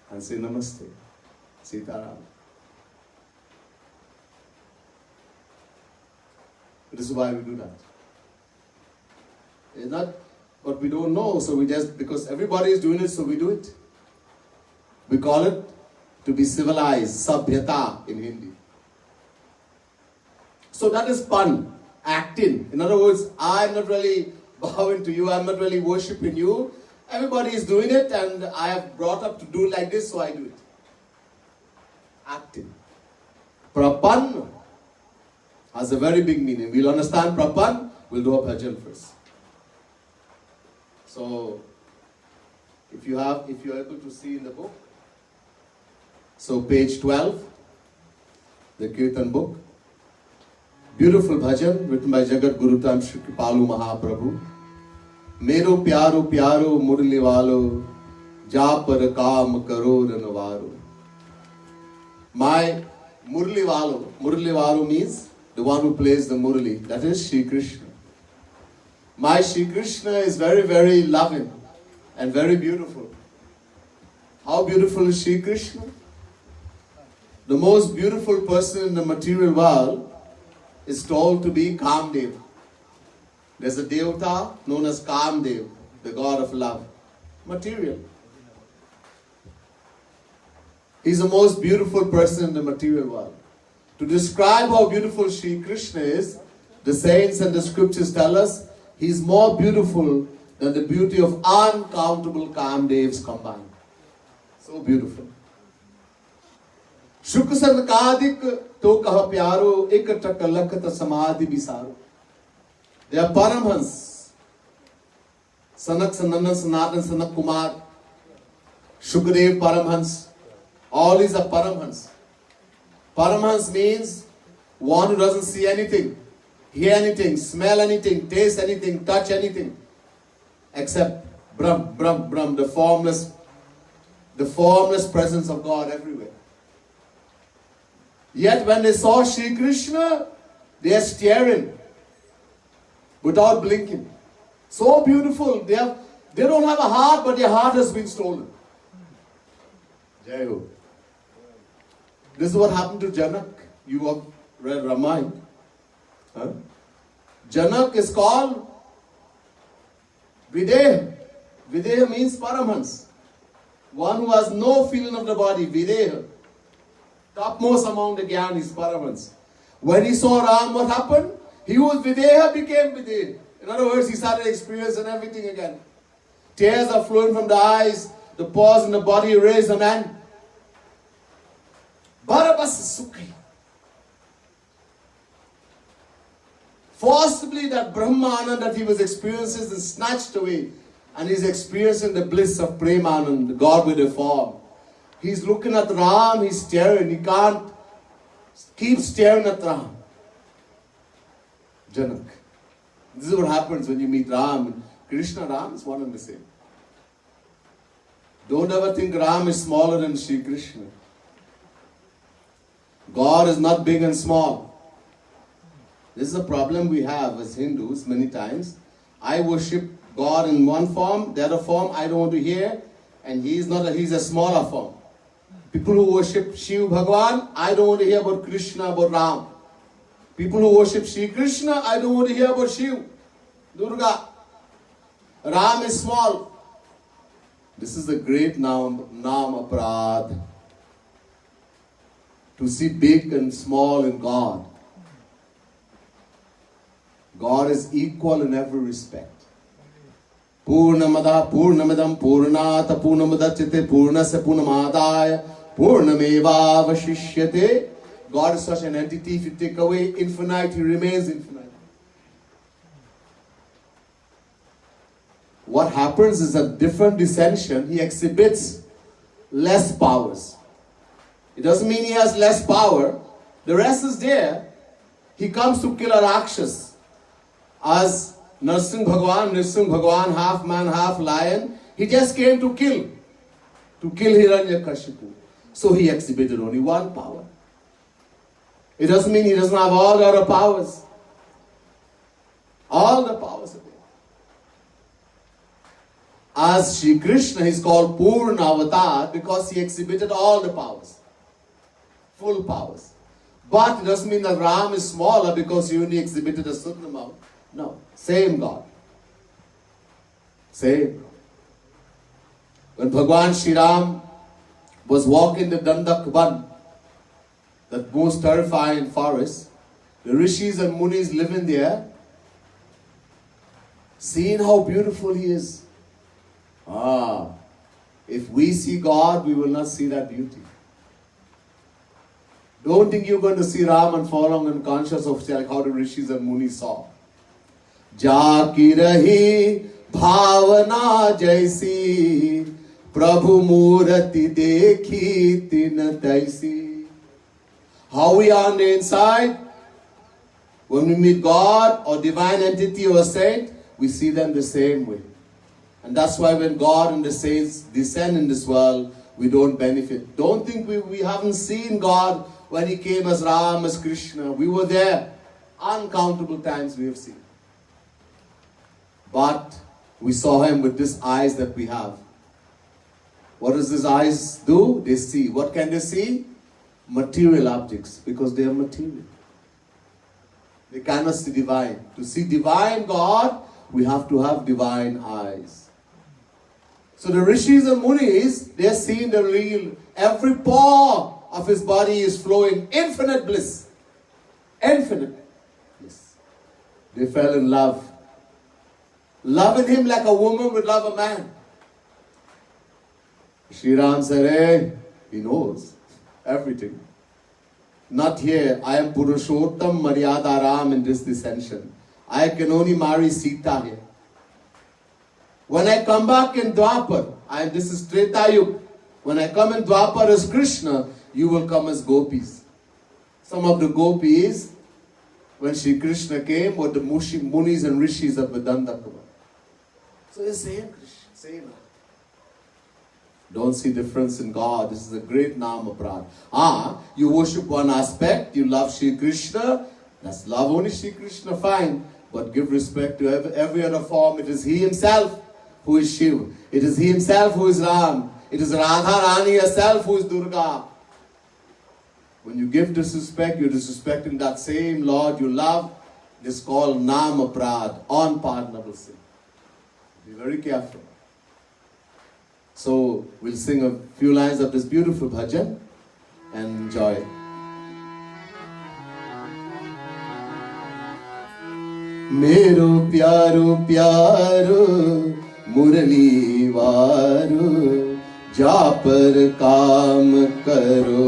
Speaker 1: And say Namaste. Sitaram. This is why we do that. It's not what we don't know, so we just, because everybody is doing it, so we do it. We call it to be civilized, sabhyata in Hindi. So that is fun, acting. In other words, I'm not really bowing to you, I'm not really worshipping you. Everybody is doing it and I have brought up to do it like this, so I do it. Acting. Prapanna has a very big meaning. We'll understand Prapan, we'll do a bhajan first. So, if you're able to see in the book, so page 12, the Kirtan book, beautiful bhajan written by Jagat Guru Tan Shri Kripalu Mahaprabhu. Mero pyaro pyaro murli walo, ja par kaam karo ranwaro. My Murli Walo means the one who plays the Murli, that is Shri Krishna. My Shri Krishna is very, very loving and very beautiful. How beautiful is Shri Krishna? The most beautiful person in the material world is told to be Kamdev. There's a Devata known as Kamdev, the god of love. Material. He's the most beautiful person in the material world. To describe how beautiful Sri Krishna is, the saints and the scriptures tell us he's more beautiful than the beauty of uncountable Kamdevs combined. So beautiful. Shukra Sankadik to kaha pyaro ek taka lakhata samadhi bisaro. They are Paramhans. Sanak Sanandan Sanatan Sanak Kumar, Shukadev Paramhans. All these are Paramhans. Paramhans means one who doesn't see anything, hear anything, smell anything, taste anything, touch anything, except Brahm, Brahm, Brahm, the formless presence of God everywhere. Yet when they saw Sri Krishna, they are staring without blinking. So beautiful. They don't have a heart, but their heart has been stolen. Jai Ho. This is what happened to Janak. You have read Ramayana. Huh? Janak is called Videha. Videha means Paramhans. One who has no feeling of the body. Videha. Topmost among the Gyanis, Paramhans. When he saw Ram, what happened? He who was Videha became Videha. In other words, he started experiencing everything again. Tears are flowing from the eyes. The pores in the body erase the man. Barabbas Sukhi. Forcibly that Brahmanand that he was experiencing is snatched away. And he's experiencing the bliss of Premanand, the God with a form. He's looking at Ram, he's staring. He can't keep staring at Ram. Janak. This is what happens when you meet Ram. Krishna, Ram is one and the same. Don't ever think Ram is smaller than Sri Krishna. God is not big and small. This is a problem we have as Hindus many times. I worship God in one form, the other form I don't want to hear, and he's a smaller form. People who worship Shiv Bhagwan, I don't want to hear about Krishna, about Ram. People who worship Sri Krishna, I don't want to hear about Shiv, Durga. Ram is small. This is the great Nam Aparad. To see big and small in God. God is equal in every respect. Purnamada Purnamadam Purnata Purnamadachite Purnasya Purnamadaya Purnameva Vashishyate. God is such an entity, if you take away infinite, He remains infinite. What happens is a different dissension, He exhibits less powers. It doesn't mean He has less power. The rest is there. He comes to kill a Rakshas. As Narsingh Bhagwan, half man, half lion, He just came to kill Hiranyakashipu. So He exhibited only one power. It doesn't mean He doesn't have all the other powers. All the powers are there. As Sri Krishna is called Purna Avatar because He exhibited all the powers. Full powers. But it doesn't mean that Ram is smaller because he only exhibited a certain amount. No. Same God. Same. When Bhagwan Shri Ram was walking the Dandak Van, that most terrifying forest, the rishis and munis living there, seeing how beautiful He is. If we see God, we will not see that beauty. Don't think you're going to see Ram and fall on unconscious of like how the rishis and munis saw. Jaki rahi bhavana jaisi Prabhu murati dekhi tin taisi. How we are on the inside, when we meet God or divine entity or saint, we see them the same way. And that's why when God and the saints descend in this world, we don't benefit. Don't think we haven't seen God when He came as Ram, as Krishna. We were there. Uncountable times we have seen. But we saw Him with these eyes that we have. What does these eyes do? They see. What can they see? Material objects, because they are material. They cannot see divine. To see divine God, we have to have divine eyes. So the rishis and munis, they are seeing the real. Every pore of his body is flowing infinite bliss. Infinite bliss. They fell in love. Loving him like a woman would love a man. Sri Ram said, hey, he knows everything. Not here. I am Purushottam Maryada Ram in this dissension. I can only marry Sita here. When I come back in Dwapar, this is Treta Yuga. When I come in Dwapar as Krishna, you will come as gopis. Some of the gopis, when Shri Krishna came, were the munis and rishis of Vedanta. So it's same Krishna, same. Don't see difference in God. This is a great Nama Prad. You worship one aspect, you love Shri Krishna, that's love only Shri Krishna, fine. But give respect to every other form. It is He Himself who is Shiva. It is He Himself who is Ram. It is Radha Rani herself who is Durga. When you give disrespect, you're disrespecting that same Lord you love. It is called Nama Prad, unpardonable sin. Be very careful. So we'll sing a few lines of this beautiful bhajan and enjoy. Mero pyaro pyaro murali varu ja par kaam karo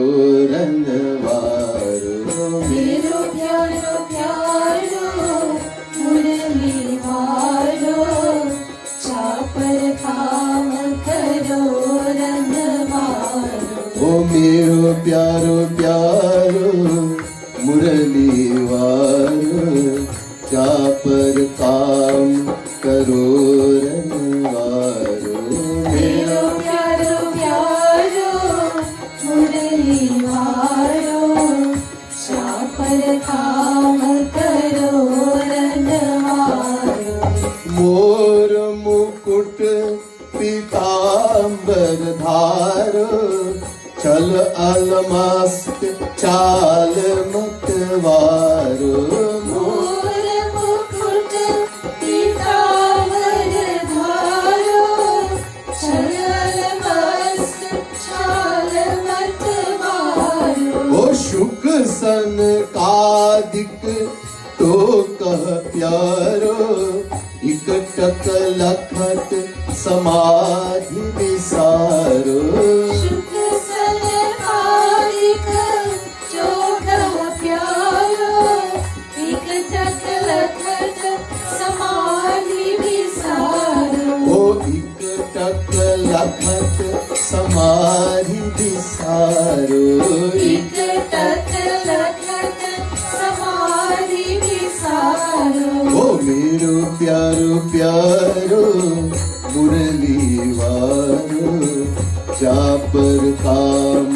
Speaker 1: ranvaru.
Speaker 2: Mero pyaro pyaro murali varu ja par kaam karo ranvaru.
Speaker 1: O mero pyaro pyaro murali varu ja par kaam karo ranvaru.
Speaker 2: Mero pyaro pyaro murali varu ja par kaam karo ranvaru.
Speaker 1: मोर मुकुट पीतांबर धारो चल अलमस्त चाल मतवारो.
Speaker 2: मोर मुकुट पीतांबर धारो चल मस्त चाल मतवारो.
Speaker 1: ओ शुक सन कादिक तो कह प्यारो इकटक लखत समाधि विसारो.
Speaker 2: शुक सन कादिक जो कह प्यारो इकटक लखत समाधि विसारो.
Speaker 1: ओ इकटक लखत समाधि विसारो.
Speaker 2: इकटक लखत समाधि विसारो.
Speaker 1: ओ मेरो प्यारो प्यारो मुरली वारो जा पर काम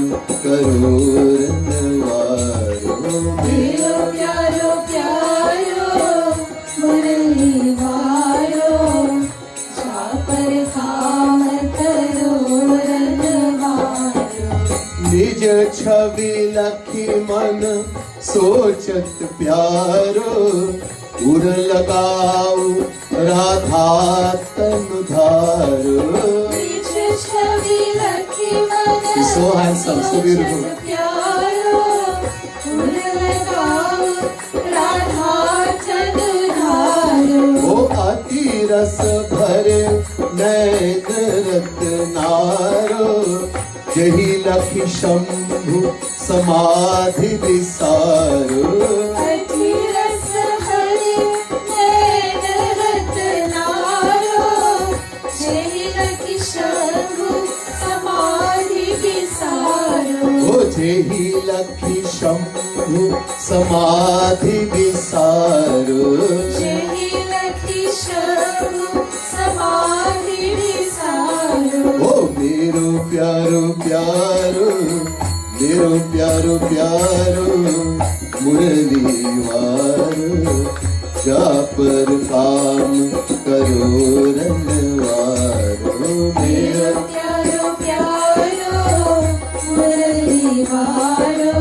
Speaker 1: करो रनवारो.
Speaker 2: मेरो प्यारो प्यारो मुरली वारो जा पर काम करो रनवारो.
Speaker 1: निज छवि लखी मन सोचत प्यारो उर लगाऊ राधा तनु धारो.
Speaker 2: निज छवि लखी मन
Speaker 1: He's so handsome, so beautiful.
Speaker 2: सोचत प्यारो उर लगाओ राधा तनु धारो.
Speaker 1: ओ अति रस भरे नैन रत्नारो जही लखी शंभु समाधि विसारो.
Speaker 2: अति रस भरे नैन रत्नारो जहि लखि शंभु समाधि विसारो.
Speaker 1: ओ जही लखी शंभु समाधि विसारो.
Speaker 2: जहि लखि शंभु समाधि विसारो.
Speaker 1: ओ मेरो प्यारो प्यारो मेरो प्यारो प्यारो मुरली वारो जा पर काम करो रनवारो.
Speaker 2: मेरो प्यारो प्यारो मुरली वारो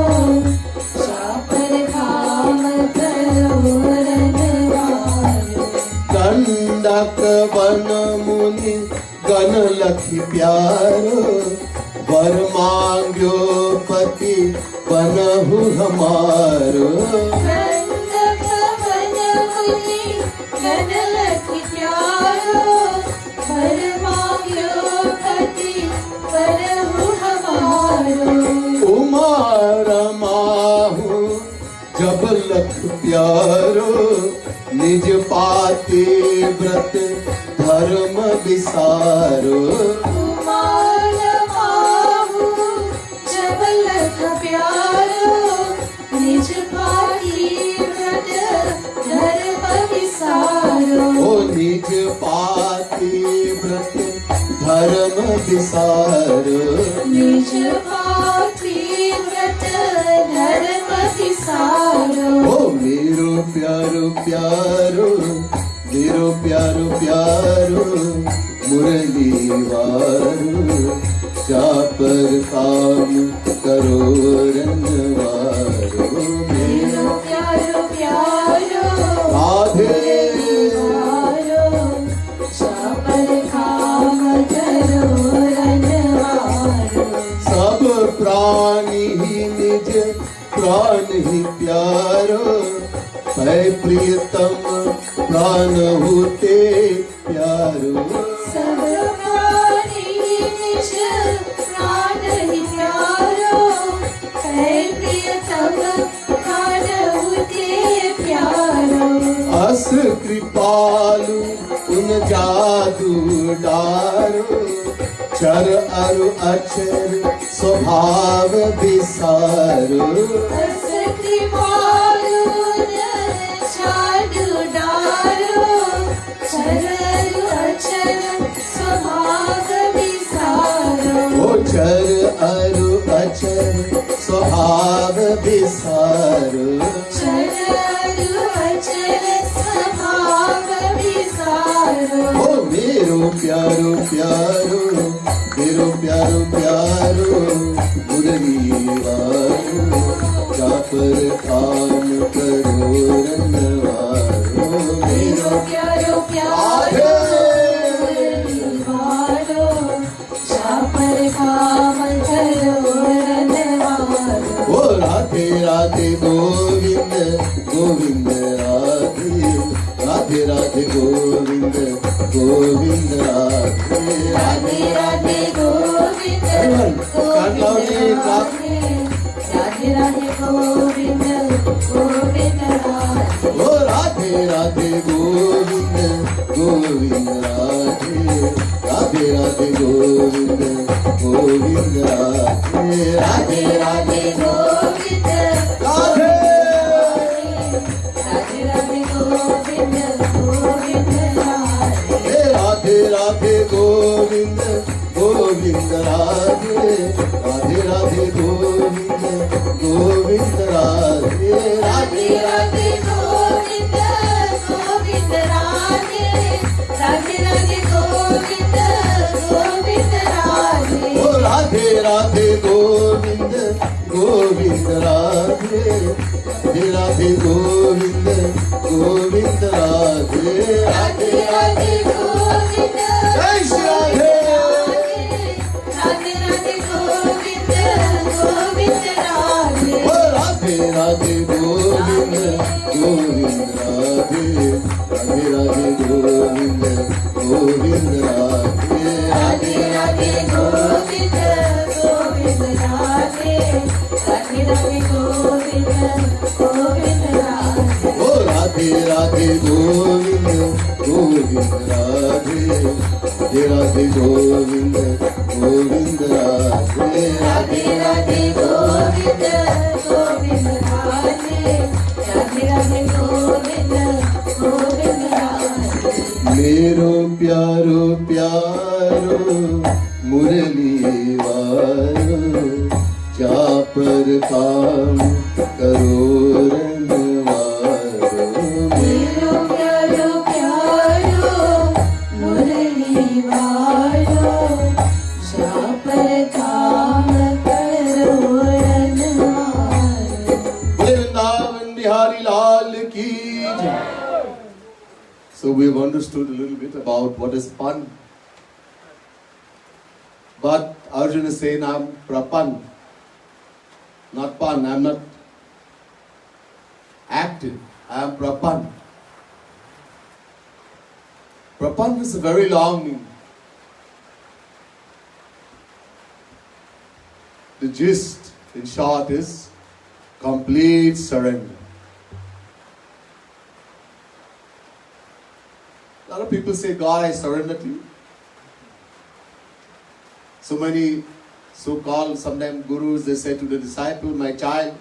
Speaker 2: जा पर काम करो
Speaker 1: वन मुनि गण लखी प्यारो, वर मांग्यो पति बनहु हमारो।
Speaker 2: नंद भवन मुनि गण लखी प्यारो, वर मांग्यो पति बनहु हमारो।
Speaker 1: उमा रमाहु जब लख प्यारो, निज पाते व्रत धर्म विसारो।
Speaker 2: उमा रमाहु जब लख प्यारो, निज पाती व्रत धर्म विसारो।
Speaker 1: ओ निज पाते व्रत धर्म विसारो।
Speaker 2: निज पाती व्रत धर्म विसारो।
Speaker 1: ओ मेरो प्यारो प्यारो, मेरो प्यारो प्यारो, मुरली वारो, जा पर काम करो रंगवारो।
Speaker 2: मेरो प्यारो प्यारो,
Speaker 1: राधे
Speaker 2: वारो, चापर काम करो रनवारो।
Speaker 1: सब प्राणी ही निज प्राण ही प्यारो, है प्रियतम प्राण होते प्यारो।
Speaker 2: सब प्राणी निज प्राण ही प्यारो, है प्रियतम प्राण होते प्यारो।
Speaker 1: अस कृपालु उन जादू डारो, चर अरु अचर स्वभाव विसारो।
Speaker 2: अस कृपालु जादू डारो, चर अचर स्वभाव विसारो।
Speaker 1: ओ चर अरु अचर स्वभाव विसारो।
Speaker 2: चर अचर स्वभाव विसारो।
Speaker 1: ओ मेरो प्यारो प्यारो, मेरो प्यारो प्यारो, मुरली वारो, जा पर काम करो रंगवारो।
Speaker 2: मेरो प्यारो प्यारो, मुरली वारो, जा पर काम करो रनवारो।
Speaker 1: ओ राधे राधे गोविंद गोविंद राधे, राधे राधे गोविंद गोविंद राधे।
Speaker 2: राधे राधे गोविंद गोविंद राधे, राधे राधे गोविंद गोविंद राधे।
Speaker 1: ओ राधे राधे गोविंद गोविंद राधे, राधे राधे गोविंद गोविंद राधे।
Speaker 2: राधे राधे गोविंद
Speaker 1: राधे
Speaker 2: राधे राधे गोविंद गोविंद राधे।
Speaker 1: हे राधे राधे गोविंद गोविंद राधे, राधे राधे गोविंद गोविंद राधे।
Speaker 2: राधे राधे गोविंद गोविंद राधे, राधे राधे गोविंद गोविंद राधे।
Speaker 1: ओ राधे राधे गोविंद गोविंद राधे, राधे राधे गोविंद गोविंद राधे।
Speaker 2: राधे राधे गोविंद
Speaker 1: जय श्री राधे।
Speaker 2: राधे राधे गोविंद गोविंद राधे।
Speaker 1: ओ राधे राधे गोविंद गोविंद राधे, राधे राधे गोविंद गोविंद राधे।
Speaker 2: राधे राधे गोविंद गोविंद राधे, राधे राधे गोविंद गोविंद राधे।
Speaker 1: ओ राधे राधे गोविंद गोविंद राधे, राधे राधे गोविंद गोविंद राधे।
Speaker 2: राधे राधे गोविंद गोविंद राधे, राधे राधे गोविंद गोविंद राधे।
Speaker 1: मेरो प्यारो प्यारो, मुरली वारो, जा पर काम करो रंगवारो।
Speaker 2: मेरो प्यारो प्यारो, मुरली वारो, जा पर काम करो रनवारो।
Speaker 1: वृंदावन बिहारी लाल की जय। So we have understood a little bit about what is pan. But Arjuna is saying, I'm prapan, not pan. I'm not active. I am prapan. Prapan is a very long name. The gist, in short, is complete surrender. A lot of people say, God, I surrender to you. So many so-called, sometimes gurus, they say to the disciple, my child,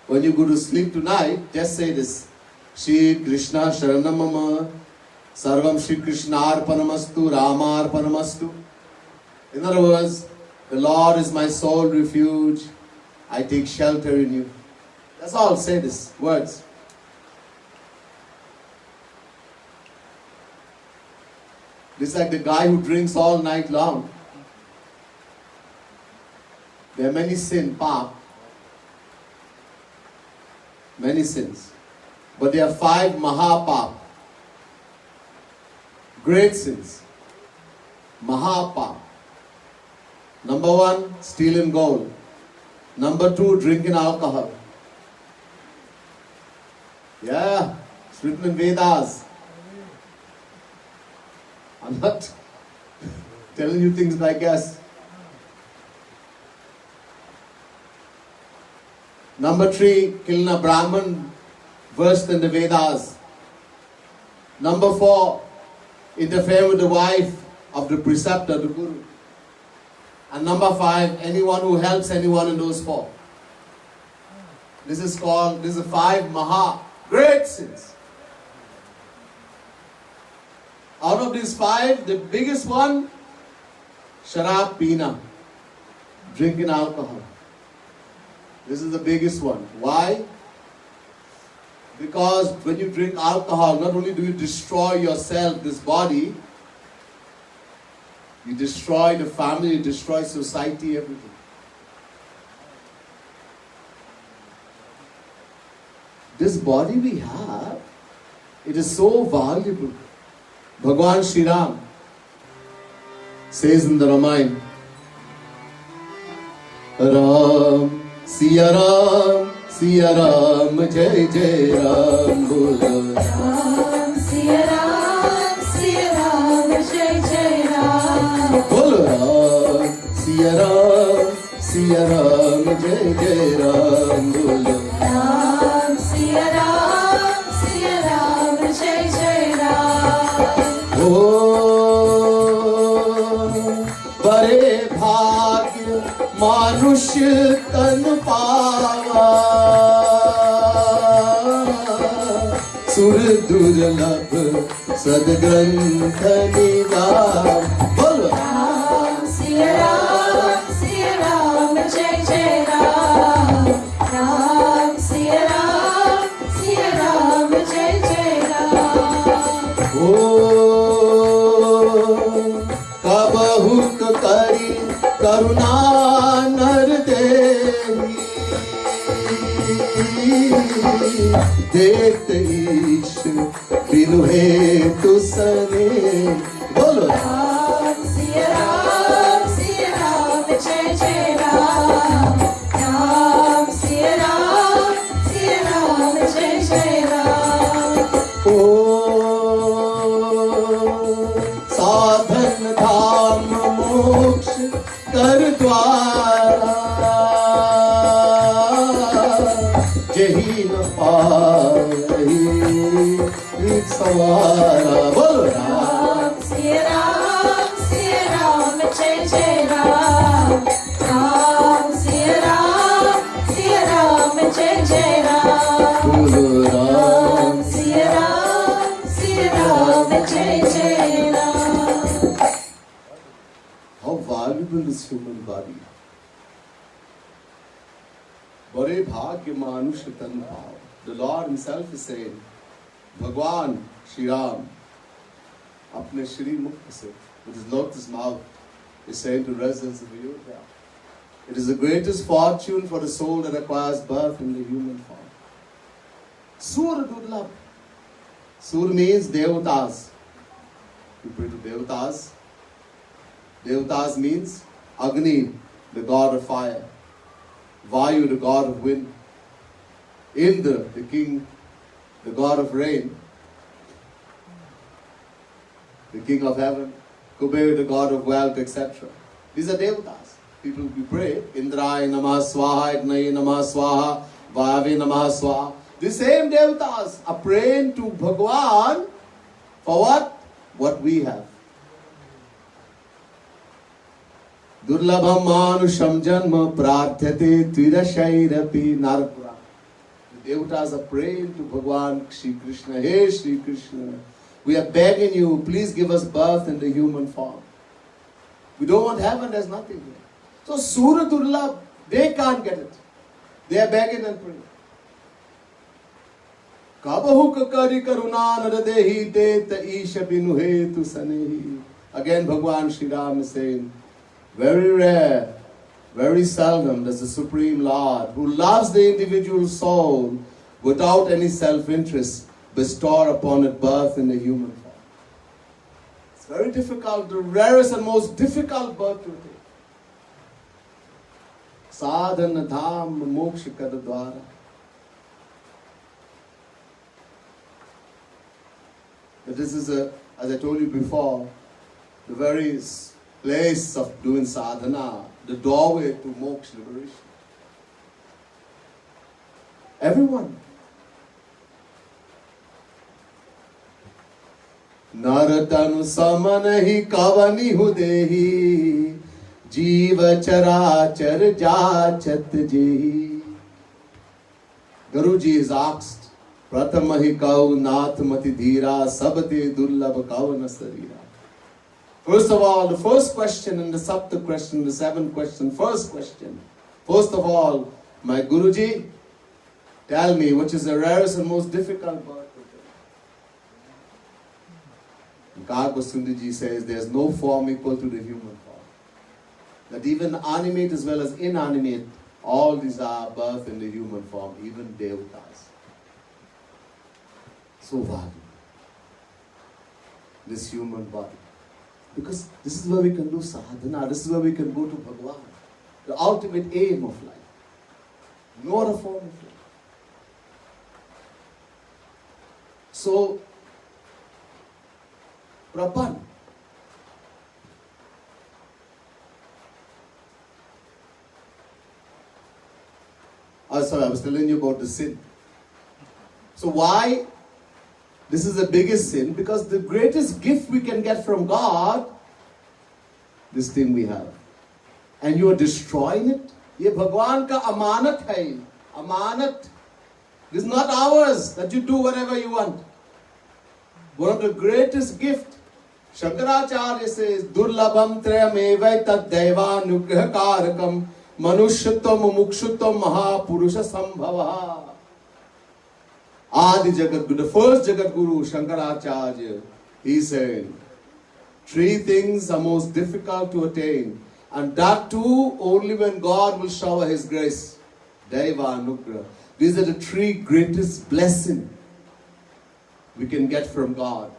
Speaker 1: when you go to sleep tonight, just say this, Shri Krishna Sharanamama, Sarvam Shri Krishna Arpanamastu, Rama Arpanamastu. In other words, the Lord is my sole refuge, I take shelter in you. That's all, say this, words. This is like the guy who drinks all night long. There are many sins, pap. Many sins. But there are 5 mahapap. Great sins. Mahapap. Number 1, stealing gold. Number 2, drinking alcohol. Yeah, it's written in Vedas. I'm not telling you things by guess. Number 3, killing a Brahman, versed in the Vedas. Number 4, interfere with the wife of the preceptor, the Guru. And number 5, anyone who helps anyone in those 4. This is 5 Maha, great sins. Out of these 5, the biggest one, Sharab Pina, drinking alcohol. This is the biggest one. Why? Because when you drink alcohol, not only do you destroy yourself, this body, you destroy the family, you destroy society, everything. This body we have, it is so valuable. Bhagwan Shri Ram says in the Ramayana, Ram, Siya Ram, Jai Jai Ram, Bolo
Speaker 2: Ram, Siya Ram, Jai Jai Ram.
Speaker 1: Bolo Ram, Siya Ram, Jai Jai Ram, Bolo
Speaker 2: Ram, Siya Ram, Jai Jai Ram.
Speaker 1: बड़े भाग्य मानुष्य तन पावा सुर दुर्लभ सदग्रंथ निगार बोलो
Speaker 2: Ram, Siya Ram, Jai Jai Ram. Ram, Siya Ram, Jai Jai Ram.
Speaker 1: ओ कबहुक करी करुणा नर देही देत ईश बिनु हेतु सने बोलो
Speaker 2: Ram, Siya Ram, Jai Jai Ram. Ram, Siya Ram, Jai Jai Ram.
Speaker 1: ओ साधन धाम मोक्ष कर द्वारा जही न पाई सवारा बोलो
Speaker 2: Ram, Siya Ram, Jai Jai Ram. Ram, Siya Ram, Jai Jai Ram.
Speaker 1: बोलो Ram
Speaker 2: Ram, Siya Ram, Jai Jai Ram.
Speaker 1: How valuable is human body. बड़े भाग्य मानुष तन पाओ. The Lord Himself is saying, Bhagwan Shri Ram, अपने श्री मुख से, with His lotus mouth, is saying to residents of Ayodhya, it is the greatest fortune for the soul that acquires birth in the human form. Sura Durlabh. Sur means Devatas. You pray to Devatas. Devatas means Agni, the god of fire. Vayu, the god of wind. Indra, the king, the god of rain. The king of heaven. Kuber, the god of wealth, etc. These are Devatas. People, we pray, Indraya Namah Swaha, Agnaye Namah Swaha, Vayave Namah Swaha. The same Devatas are praying to Bhagwan for what? What we have. Durlabham manusham janma prarthate tvirasairapi narpura. The Devatas are praying to Bhagwan Shri Krishna. Hey Shri Krishna, we are begging you, please give us birth in the human form. We don't want heaven, there's nothing here. So Sura Durlabh, they can't get it. They are begging and praying. Kabahuk kari karuna naradehi te ta isha binuhe tu sanehi. Again Bhagwan Shri Ram is saying, very rare, very seldom does the Supreme Lord, who loves the individual soul without any self-interest, bestow upon it birth in the human form. It's very difficult, the rarest and most difficult birth to take. Sadhana dham moksha kadadvara. But this is, as I told you before, the very place of doing sadhana, the doorway to moksha liberation. Everyone. Naratanu samanahi kavani hudehi jiva charachar jachat jehi. Guruji is asked, Pratamahi kau nath mati dhira sabate durlabh kauna sarira. First of all, the first question and the sabta question, the seventh question, first question. First of all, my Guruji, tell me which is the rarest and most difficult birth to take. Karpasundiji says there is no form equal to the human form. That even animate as well as inanimate, all these are birth in the human form, even devatas. So valuable, this human body. Because this is where we can do sadhana, this is where we can go to Bhagwan. The ultimate aim of life. No other form of life. So, Prapan. Sorry, I was telling you about the sin. So why? This is the biggest sin, because the greatest gift we can get from God, this thing we have. And you are destroying it. Ye Bhagwan ka amanat hai. Amanat. This is not ours, that you do whatever you want. One of the greatest gifts, Shankaracharya says, Durlabham trayamevai tad daivanugrahakarakam manushyatam mukshyatam mahapurusha sambhava. Adi Jagat Guru, the first Jagat Guru, Shankaracharya, he said, three things are most difficult to attain, and that too only when God will shower His grace. Daiva Anugrah. These are the three greatest blessings we can get from God.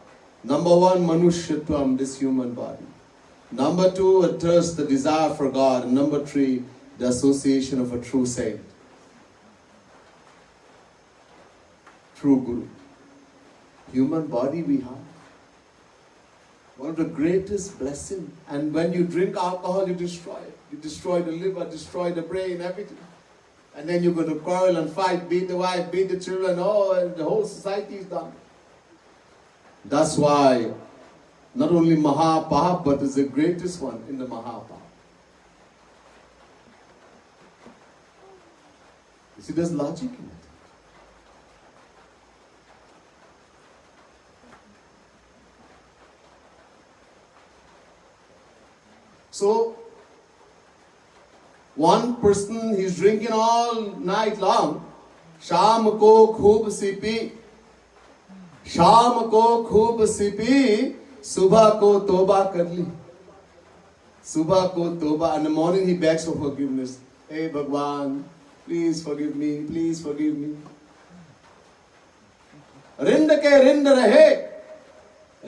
Speaker 1: Number one, Manushyattvam, this human body. Number two, a thirst, the desire for God. And number three, the association of a true saint. True Guru. Human body we have. One of the greatest blessings. And when you drink alcohol, you destroy it. You destroy the liver, destroy the brain, everything. And then you're going to quarrel and fight, beat the wife, beat the children, and the whole society is done. That's why not only Mahapahap, but it's the greatest one in the Mahapahap. You see, there's logic in it. So, one person, he's drinking all night long. Sham ko khoob sipi. Sham ko khoob sipi. Subha ko toba karli. Subha ko toba. In the morning he begs for forgiveness. Hey Bhagwan, please forgive me. Please forgive me. Rind के रिंद रहे,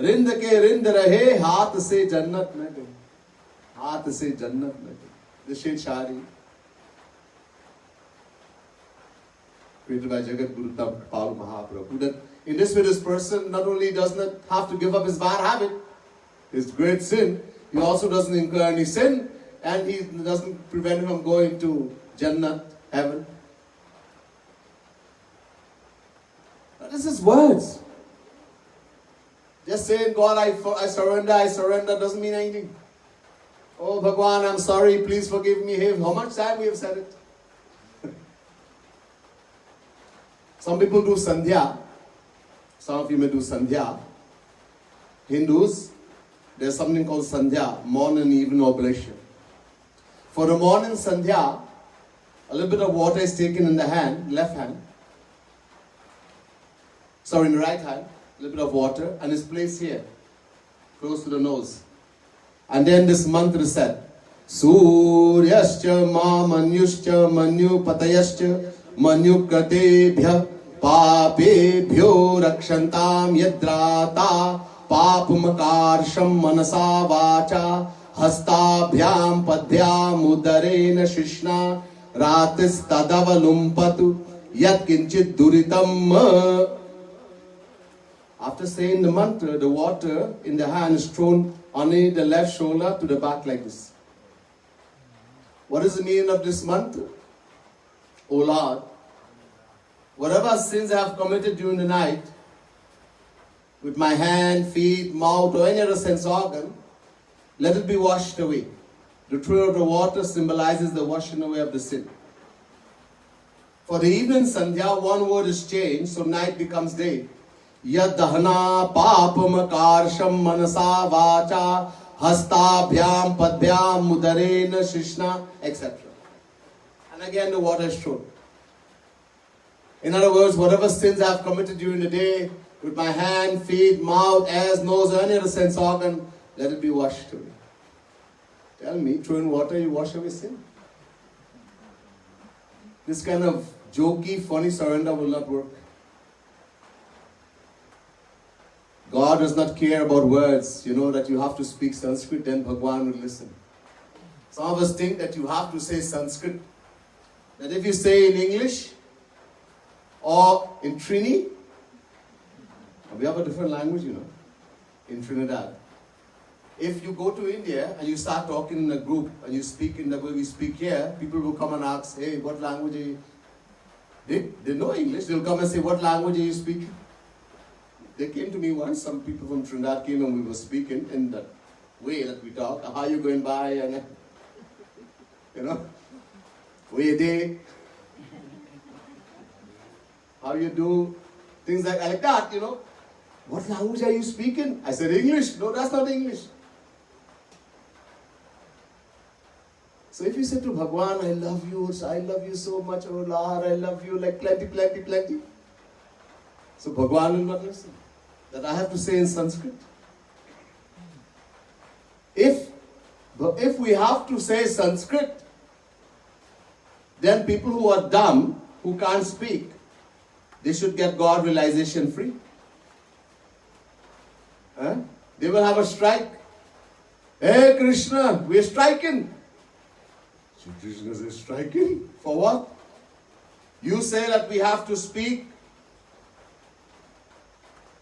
Speaker 1: रिंद के रिंद रहे, हाथ से जन्नत न गई, हाथ से जन्नत न गई. This is Shari, created by Jagat Guru Paul Mahaprabhu. That in this way, this person not only does not have to give up his bad habit, his great sin, he also doesn't incur any sin, and he doesn't prevent him from going to Jannat, heaven. This is words. Just saying, God, I surrender doesn't mean anything. Oh, Bhagwan, I'm sorry, please forgive me. Hey, how much time we have said it? Some people do Sandhya. Some of you may do Sandhya. Hindus, there's something called Sandhya, morning and evening oblation. For the morning Sandhya, a little bit of water is taken in the hand, left hand. Sorry, in the right hand, a little bit of water, and is placed here, close to the nose. And then this mantra is said. Suryascha ma manyuscha manyu patayascha manyu kratebhya papebhyo rakshantam yadrata papamakarsham manasa vacha hastabhyam padhyam udarena shishna ratis tadavalumpatu yat kinchit duritam. After saying the mantra, the water in the hand is thrown only the left shoulder to the back like this. What is the meaning of this mantra? O Lord, whatever sins I have committed during the night, with my hand, feet, mouth, or any other sense organ, let it be washed away. The trail of the water symbolizes the washing away of the sin. For the evening Sandhya, one word is changed, so night becomes day. Yadahana papam karsham manasa vacha hastabhyam padhyam mudarena shishna, etc. And again the water is thrown. In other words, whatever sins I have committed during the day, with my hand, feet, mouth, ears, nose, or any other sense organ, let it be washed away. Tell me, throwing water, you wash away sin? This kind of jokey, funny surrender will not work. God does not care about words. You know that you have to speak Sanskrit, then Bhagwan will listen. Some of us think that you have to say Sanskrit. That if you say in English or in Trini, we have a different language, you know, in Trinidad. If you go to India and you start talking in a group and you speak in the way we speak here, people will come and ask, hey, what language are you? They know English. They'll come and say, what language are you speaking? They came to me once, some people from Trinidad came and we were speaking in that way that we talk. How are you going by? And, you know, where you day? How you do? Things like that, you know. What language are you speaking? I said, English. No, that's not English. So if you say to Bhagwan, I love you so much, oh Lord, I love you like plenty, plenty, plenty. So Bhagwan will not listen. That I have to say in Sanskrit. If we have to say Sanskrit, then people who are dumb, who can't speak, they should get God realization free. They will have a strike. Hey Krishna, we are striking. Shri Krishna says, striking? For what? You say that we have to speak,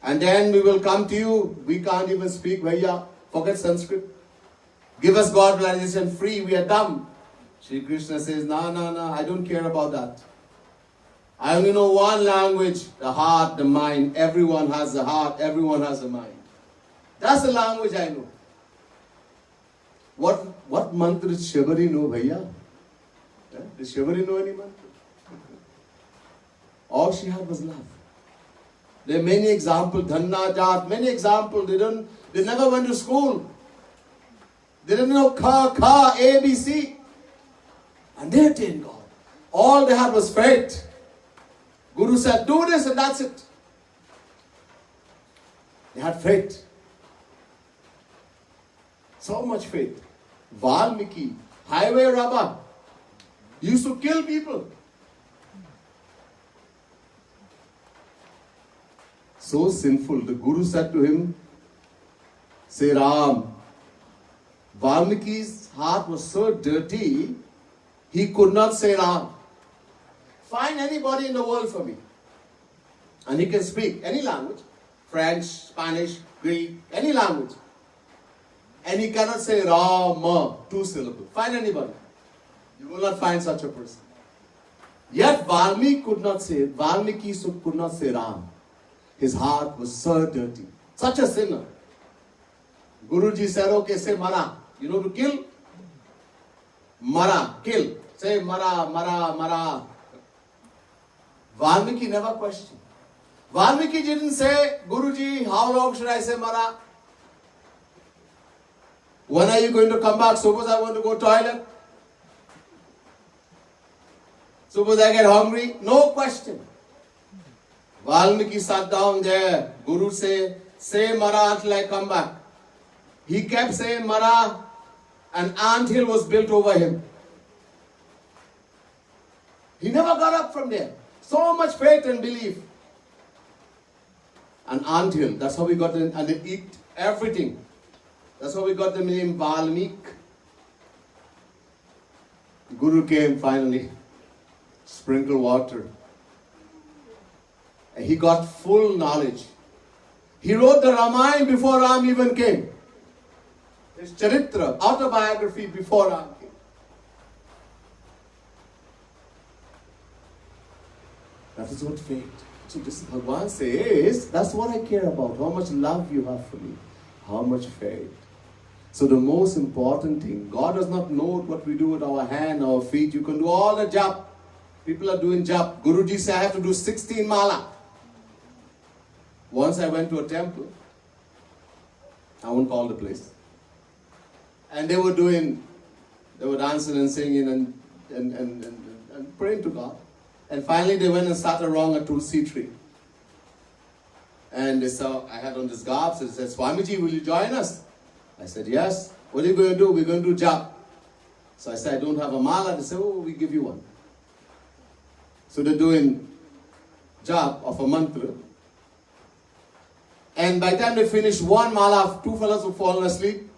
Speaker 1: and then we will come to you. We can't even speak. Bhaiya, forget Sanskrit. Give us God realization free. We are dumb. Shri Krishna says, no, I don't care about that. I only know one language, the heart, the mind. Everyone has a heart, everyone has a mind. That's the language I know. What mantra did Shabari know, bhaiya? Did Shabari know any mantra? All she had was love. There are many examples, Dhanna, Jat, many examples. They never went to school. They didn't know Kha, A, B, C. And they attained God. All they had was faith. Guru said, do this and that's it. They had faith. So much faith. Valmiki, highway robber, used to kill people. so sinful. The Guru said to him, say Ram. Valmiki's heart was so dirty, he could not say Ram. Find anybody in the world for me. And he can speak any language. French, Spanish, Greek, any language. And he cannot say Rama, 2 syllables. Find anybody. You will not find such a person. Yet Valmiki could not say Ram. His heart was so dirty. Such a sinner. Guruji said, okay, say Mara. You know to kill? Mara, kill. Say Mara, Mara, Mara. Valmiki never questioned. Valmiki didn't say, Guruji, how long should I say Mara? When are you going to come back? Suppose I want to go toilet. Suppose I get hungry. No question. Valmiki sat down there. Guru say Mara until I come back. He kept saying Mara. An anthill was built over him. He never got up from there. So much faith and belief. An anthill. That's how we got the, and they eat everything. That's how we got the name Valmiki. Guru came finally. Sprinkle water. And he got full knowledge. He wrote the Ramayana before Ram even came. His Charitra, autobiography before Ram came. That is what faith. So this Bhagwan says, that's what I care about. How much love you have for me. How much faith. So the most important thing, God does not know what we do with our hand, our feet. You can do all the jap. People are doing jap. Guruji said I have to do 16 mala. Once I went to a temple. I won't call the place. And they were dancing and singing and praying to God. And finally they went and sat around a tulsi tree. And they saw, I had on this garb, so they said, Swamiji, will you join us? I said, yes. What are you going to do? We're going to do jap. So I said, I don't have a mala. They said, oh, we give you one. So they're doing jap of a mantra. And by the time they finished one mala, 2 fellows were fallen asleep.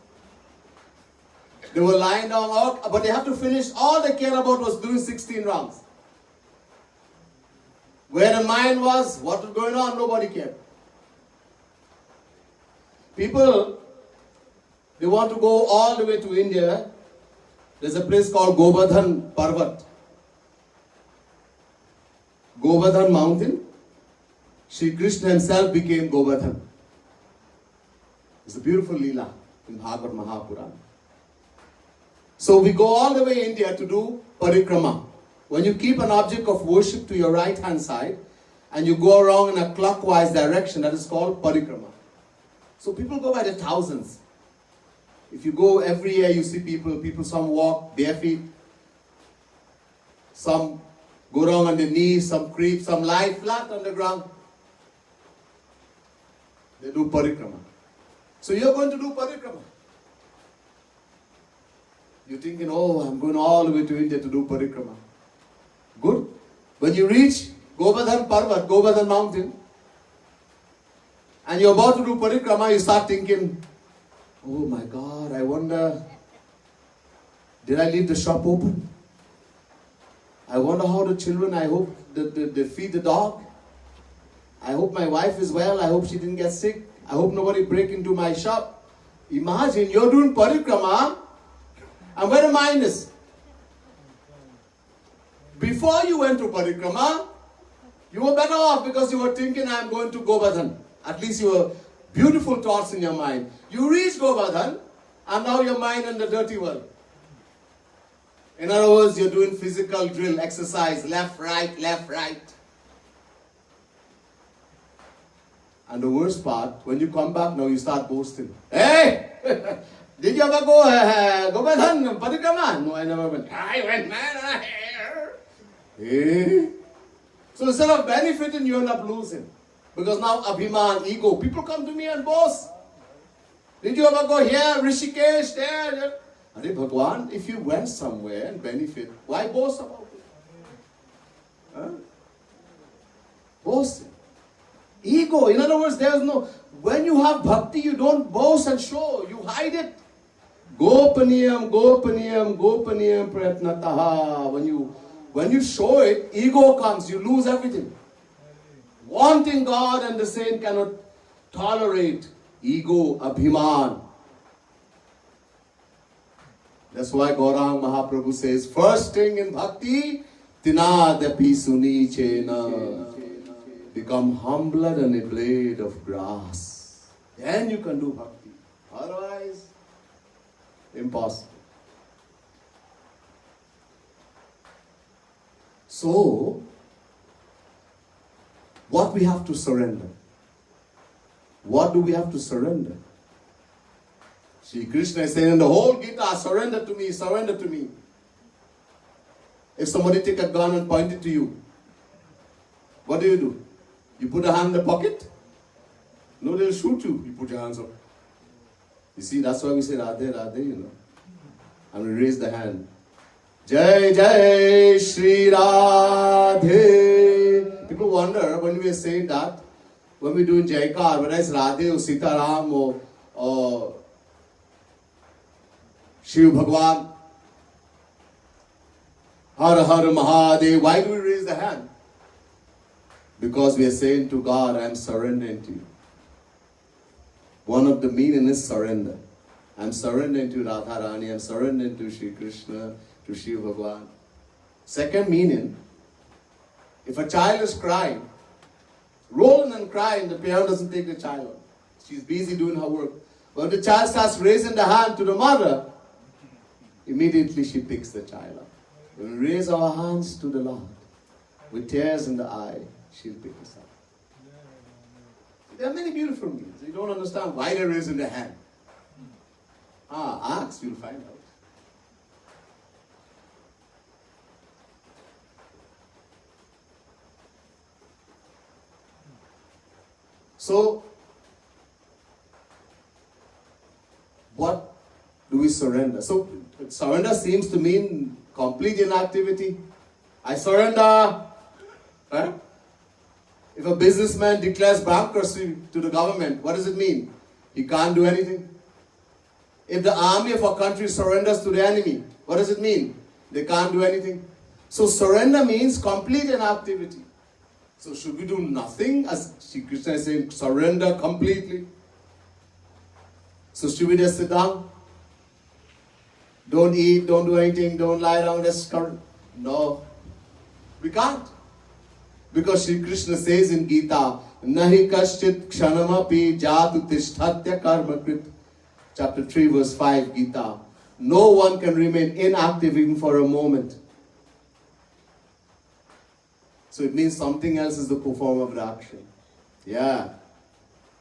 Speaker 1: They were lying down out, but they have to finish. All they cared about was doing 16 rounds. Where the mind was, what was going on, nobody cared. People, they want to go all the way to India. There's a place called Govardhan Parvat. Govardhan mountain. Shri Krishna himself became Govardhan. It's a beautiful Leela in Bhagavad Mahapurana. So we go all the way India to do parikrama. When you keep an object of worship to your right hand side and you go around in a clockwise direction, that is called parikrama. So people go by the thousands. If you go every year, you see people some walk bare feet, some go around on their knees, some creep, some lie flat on the ground. They do parikrama. So you're going to do parikrama. You're thinking, oh, I'm going all the way to India to do parikrama. Good. When you reach Govardhan Parvat, Govardhan mountain, and you're about to do parikrama, you start thinking, oh my God, I wonder, did I leave the shop open? I wonder how the children, I hope they feed the dog. I hope my wife is well. I hope she didn't get sick. I hope nobody break into my shop. Imagine you're doing parikrama, and where the mind is. Before you went to parikrama, you were better off because you were thinking, I'm going to Govardhan. At least you were beautiful thoughts in your mind. You reach Govardhan, and now your mind in the dirty world. In other words, you're doing physical drill, exercise, left, right, left, right. And the worst part, when you come back now, you start boasting. Hey! Did you ever go Govardhan, parikrama? No, I never went. I went, man. Hey. So instead of benefiting, you end up losing. Because now abhiman, ego, people come to me and boast. Did you ever go here, Rishikesh, there? Hare Bhagwan, if you went somewhere and benefit, why boast about it? Huh? Boasting. Ego. In other words, there's no, when you have bhakti, you don't boast and show, you hide it. Gopaniyam, gopaniyam, gopaniyam pratnataha. When you show it, ego comes, you lose everything. Wanting God and the saint cannot tolerate ego, abhiman. That's why Gaurang Mahaprabhu says, first thing in bhakti, tinadapi suni chena. Become humbler than a blade of grass. Then you can do bhakti. Otherwise, impossible. So, what we have to surrender? What do we have to surrender? Shri Krishna is saying in the whole Gita, surrender to me, surrender to me. If somebody take a gun and point it to you, what do? You put a hand in the pocket? No, they'll shoot you. You put your hands up. You see, that's why we say Radhe, Radhe, And we raise the hand. Jai, Jai, Shri Radhe. People wonder when we are saying that, when we do Jaikar, whether it's Radhe or Sitaram or Shiv Bhagwan, Har Har Mahadev, why do we raise the hand? Because we are saying to God, I am surrendering to you. One of the meaning is surrender. I am surrendering to Radharani, I am surrendering to Shri Krishna, to Shiv Bhagwan. Second meaning, if a child is crying, rolling and crying, the parent doesn't take the child out. She's busy doing her work. But when the child starts raising the hand to the mother, immediately she picks the child up. When we raise our hands to the Lord, with tears in the eye, she'll pick us up. There are many beautiful meanings. You don't understand why they're raising their hand. Ask, you'll find out. So, what do we surrender? So, surrender seems to mean complete inactivity. I surrender. Right? If a businessman declares bankruptcy to the government, what does it mean? He can't do anything. If the army of a country surrenders to the enemy, what does it mean? They can't do anything. So surrender means complete inactivity. So should we do nothing? As Shri Krishna is saying, surrender completely. So should we just sit down? Don't eat, don't do anything, don't lie down, just current. No, we can't. Because Shri Krishna says in Gita, Nahi kaschit kshanamapi jatu tishthatya karmakrit. Chapter 3 verse 5 Gita. No one can remain inactive even for a moment. So it means something else is the perform of the action. Yeah.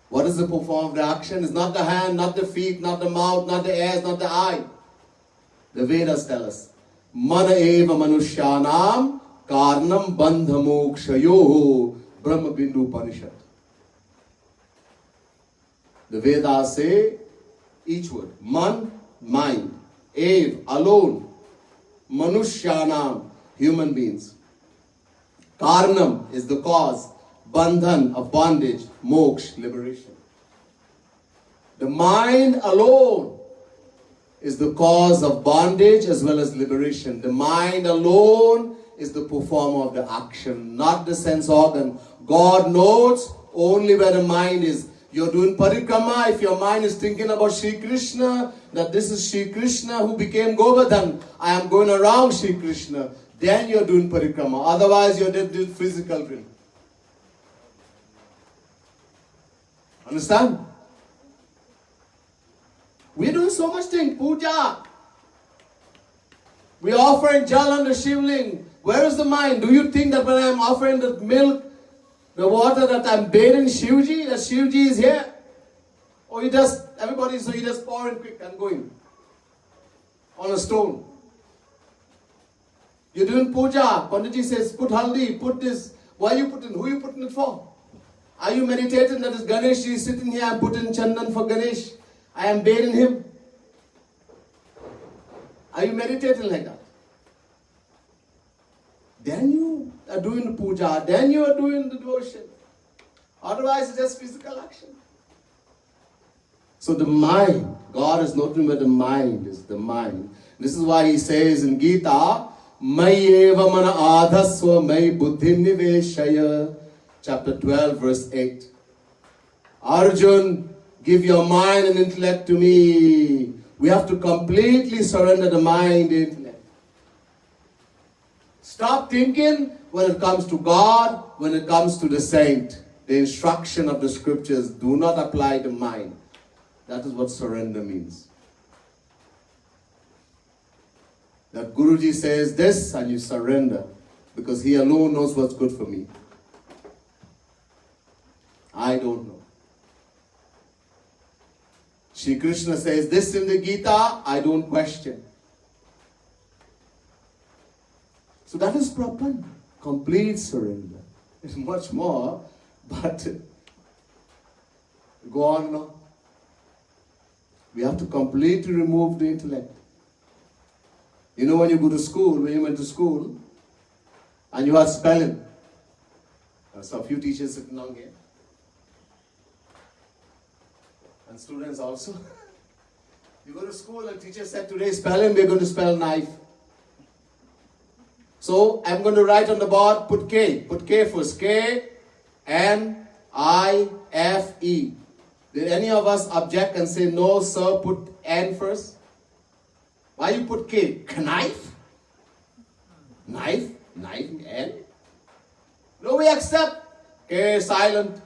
Speaker 1: What is the perform of the action? It's not the hand, not the feet, not the mouth, not the ears, not the eye. The Vedas tell us, Mana eva manushyanam karnam bandha mokshayoho Brahma Bindu Upanishad. The Vedas say each word, man, mind, ev, alone, manushyanam, human beings. Karnam is the cause, bandhan of bondage, moksha, liberation. The mind alone is the cause of bondage as well as liberation. The mind alone is the performer of the action, not the sense organ. God knows only where the mind is. You're doing parikrama, if your mind is thinking about Shri Krishna, that this is Shri Krishna who became Govardhan, I am going around Shri Krishna, then you're doing parikrama. Otherwise, you're doing physical drill. Understand? We're doing so much thing, puja. We're offering jal on the shivling. Where is the mind? Do you think that when I'm offering the milk, the water, that I'm bathing Shivji, that Shivji is here? Or you just, everybody, so you just pour in quick and going on a stone. You're doing puja. Panditji says, put haldi, put this. Why are you putting? Who are you putting it for? Are you meditating that is Ganesh is sitting here? I'm putting chandan for Ganesh. I am bathing him. Are you meditating like that? Then you are doing the puja. Then you are doing the devotion. Otherwise, it's just physical action. So the mind, God is nothing but the mind, is the mind. This is why he says in Gita, Mai eva mana adhasva mai buddhi niveshaya, chapter 12, verse 8. Arjun, give your mind and intellect to me. We have to completely surrender the mind and intellect. Stop thinking when it comes to God, when it comes to the saint. The instruction of the scriptures do not apply to mind. That is what surrender means. That Guruji says this and you surrender because he alone knows what's good for me. I don't know. Shri Krishna says this in the Gita, I don't question. So that is proper, complete surrender. It's much more, but go on now. We have to completely remove the intellect. You know when you go to school, when you went to school, and you had spelling. There's a few teachers sitting down here. And students also. You go to school and teacher said today spelling, we're going to spell knife. So I'm going to write on the board, put K. Put K first. K, N, I, F, E. Did any of us object and say, no, sir, put N first? Why you put K? Knife? Knife? Knife, N? No, we accept. K, silent.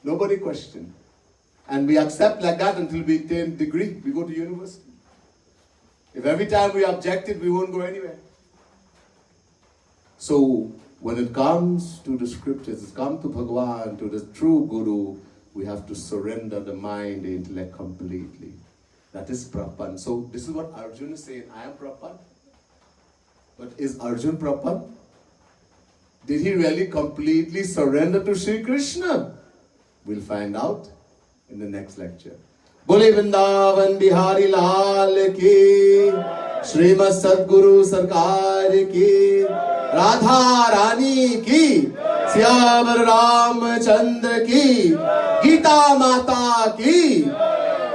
Speaker 1: Nobody questioned. And we accept like that until we attain degree. We go to university. If every time we objected, we won't go anywhere. So, when it comes to the scriptures, it's come to Bhagwan, to the true Guru, we have to surrender the mind, the intellect completely. That is Prapan. So, this is what Arjuna is saying, I am Prapan. But is Arjuna Prapan? Did he really completely surrender to Sri Krishna? We'll find out in the next lecture. Bole Vrindavan Bihari Lal ki, Srimad Sadguru Sarkar ki, Radha Rani ki, Syavar Ramchandra ki, Gita Mata ki,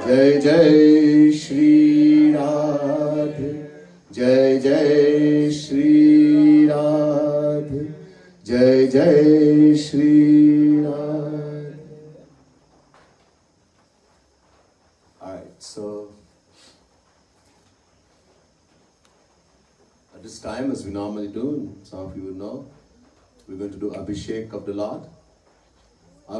Speaker 1: Jai Jai Shri Radhe, Jai Jai Shri Radhe, Jai Jai Shri Radhe. So, at this time, as we normally do, some of you will know, we're going to do Abhishek of the Lord.